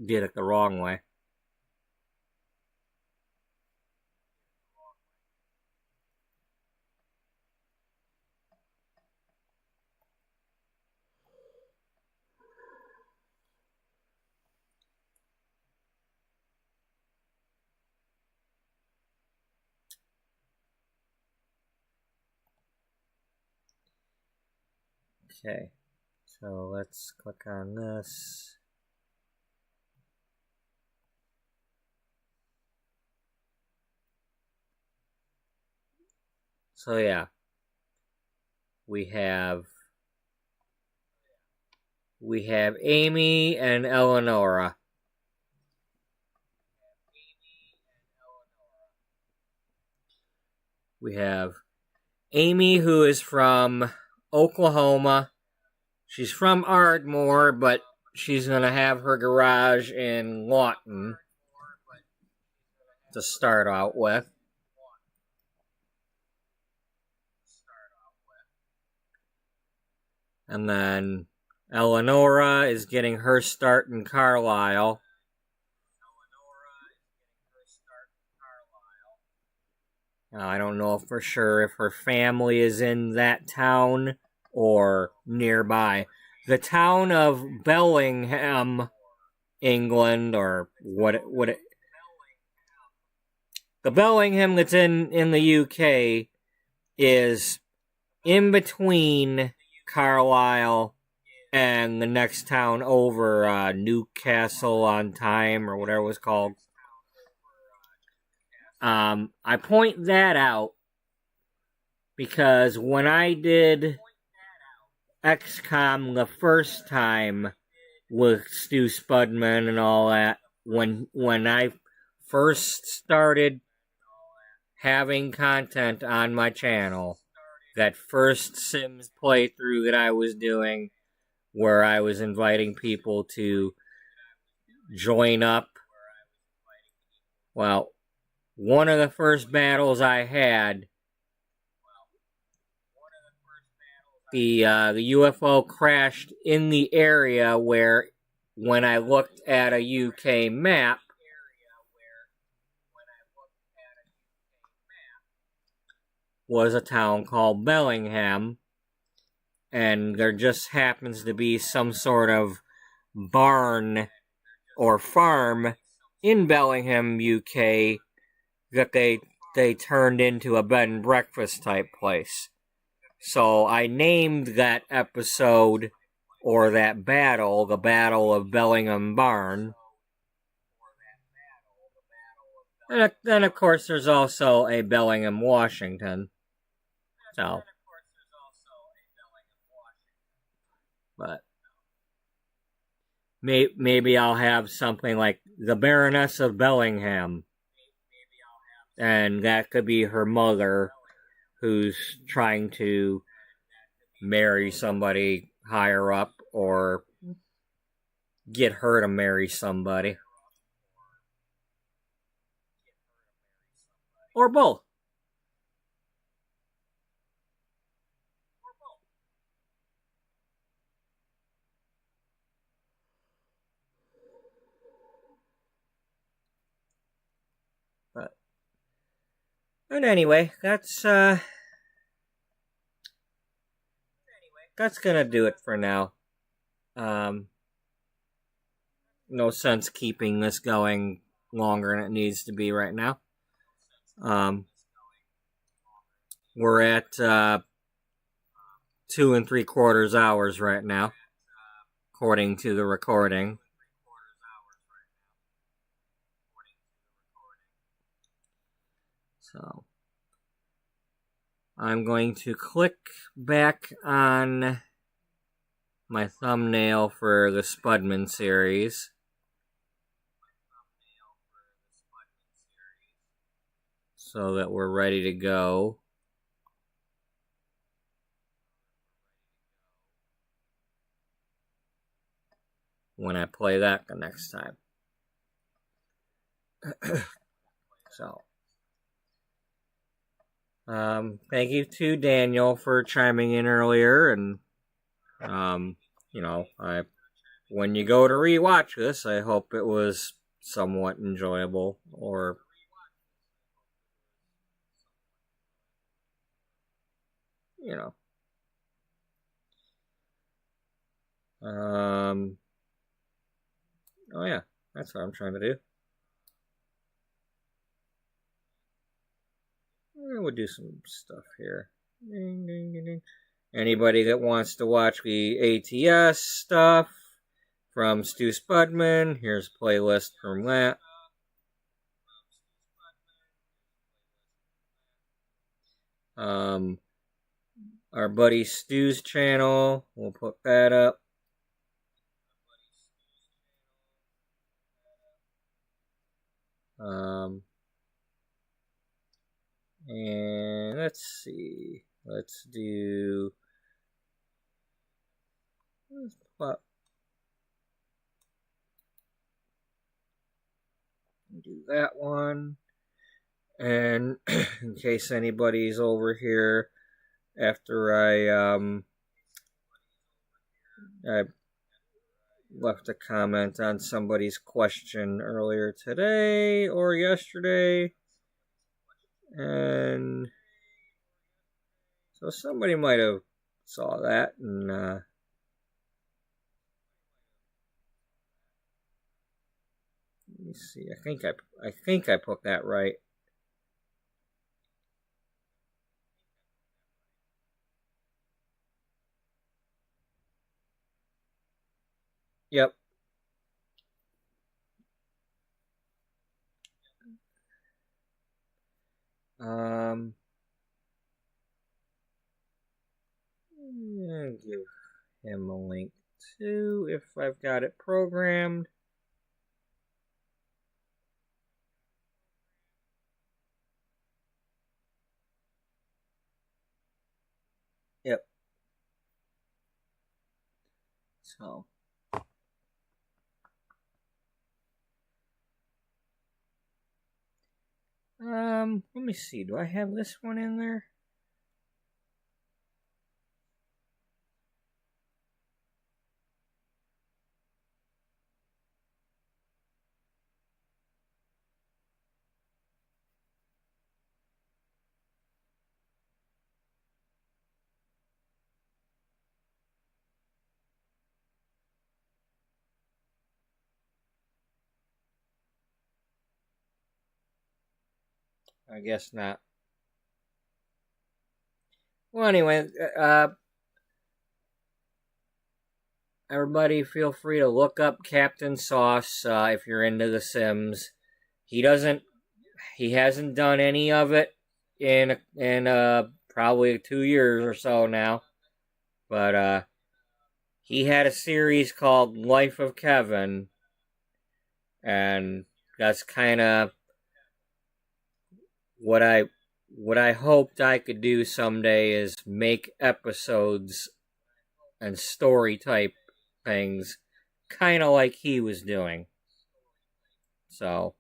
did it the wrong way. Okay, so let's click on this. So yeah, we have Amy and Eleonora. We have Amy, who is from Oklahoma. She's from Ardmore, but she's going to have her garage in Lawton to start out with. And then Eleonora is getting her start in Carlisle. I don't know for sure if her family is in that town or nearby. The town of Bellingham, England, or the Bellingham that's in the UK is in between Carlisle and the next town over, Newcastle on Tyne, or whatever it was called. I point that out because when I did XCOM the first time with Stu Spudman and all that, when I first started having content on my channel, that first Sims playthrough that I was doing, where I was inviting people to join up, well, one of the first battles I had, the UFO crashed in the area where when I looked at a UK map, was a town called Bellingham, and there just happens to be some sort of barn or farm in Bellingham, UK, that they turned into a bed and breakfast type place. So I named that episode, or that battle, the Battle of Bellingham Barn. And then, of course, there's also a Bellingham, Washington. So, but maybe I'll have something like the Baroness of Bellingham, and that could be her mother, who's trying to marry somebody higher up, or get her to marry somebody, or both. But anyway, that's gonna do it for now. No sense keeping this going longer than it needs to be right now. We're at 2 3/4 hours right now, according to the recording. So I'm going to click back on my thumbnail for the Spudman series. So that we're ready to go. When I play that the next time. So, thank you to Daniel for chiming in earlier, and when you go to rewatch this, I hope it was somewhat enjoyable, or oh yeah, that's what I'm trying to do. We'll do some stuff here. Ding, ding, ding, ding. Anybody that wants to watch the ATS stuff from Stu Spudman, here's a playlist from that. Our buddy Stu's channel, we'll put that up. And let's see. Let's do that one. And in case anybody's over here after I left a comment on somebody's question earlier today or yesterday, and so somebody might have saw that, and let me see. I think I put that right. Yep. I'll give him a link too if I've got it programmed. Yep. So. Let me see. Do I have this one in there? I guess not. Well, anyway, everybody feel free to look up Captain Sauce if you're into The Sims. He hasn't done any of it in probably 2 years or so now. But he had a series called Life of Kevin, and that's kind of what I hoped I could do someday is make episodes and story type things kind of like he was doing. So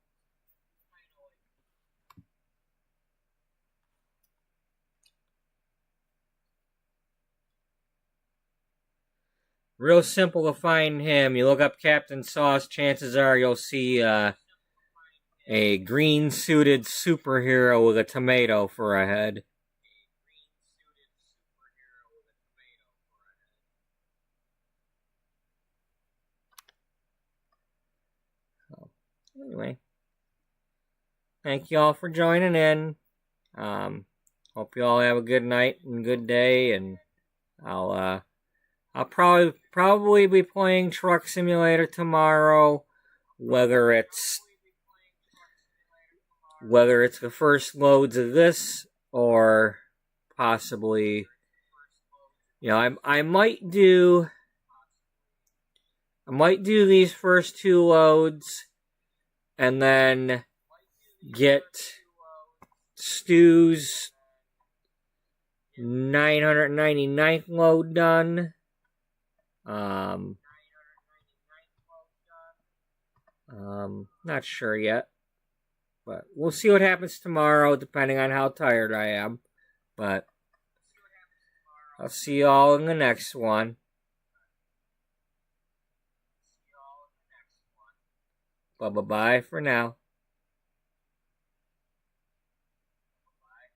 real simple to find him. You look up Captain Sauce, chances are you'll see a green suited superhero with a tomato for a head. So, anyway, thank you all for joining in. Hope you all have a good night and good day, and I'll probably be playing Truck Simulator tomorrow, whether it's the first loads of this or possibly, I might do these first two loads and then get Stu's 999th load done. Not sure yet, but we'll see what happens tomorrow, depending on how tired I am. But I'll see you all in the next one. Bye-bye for now.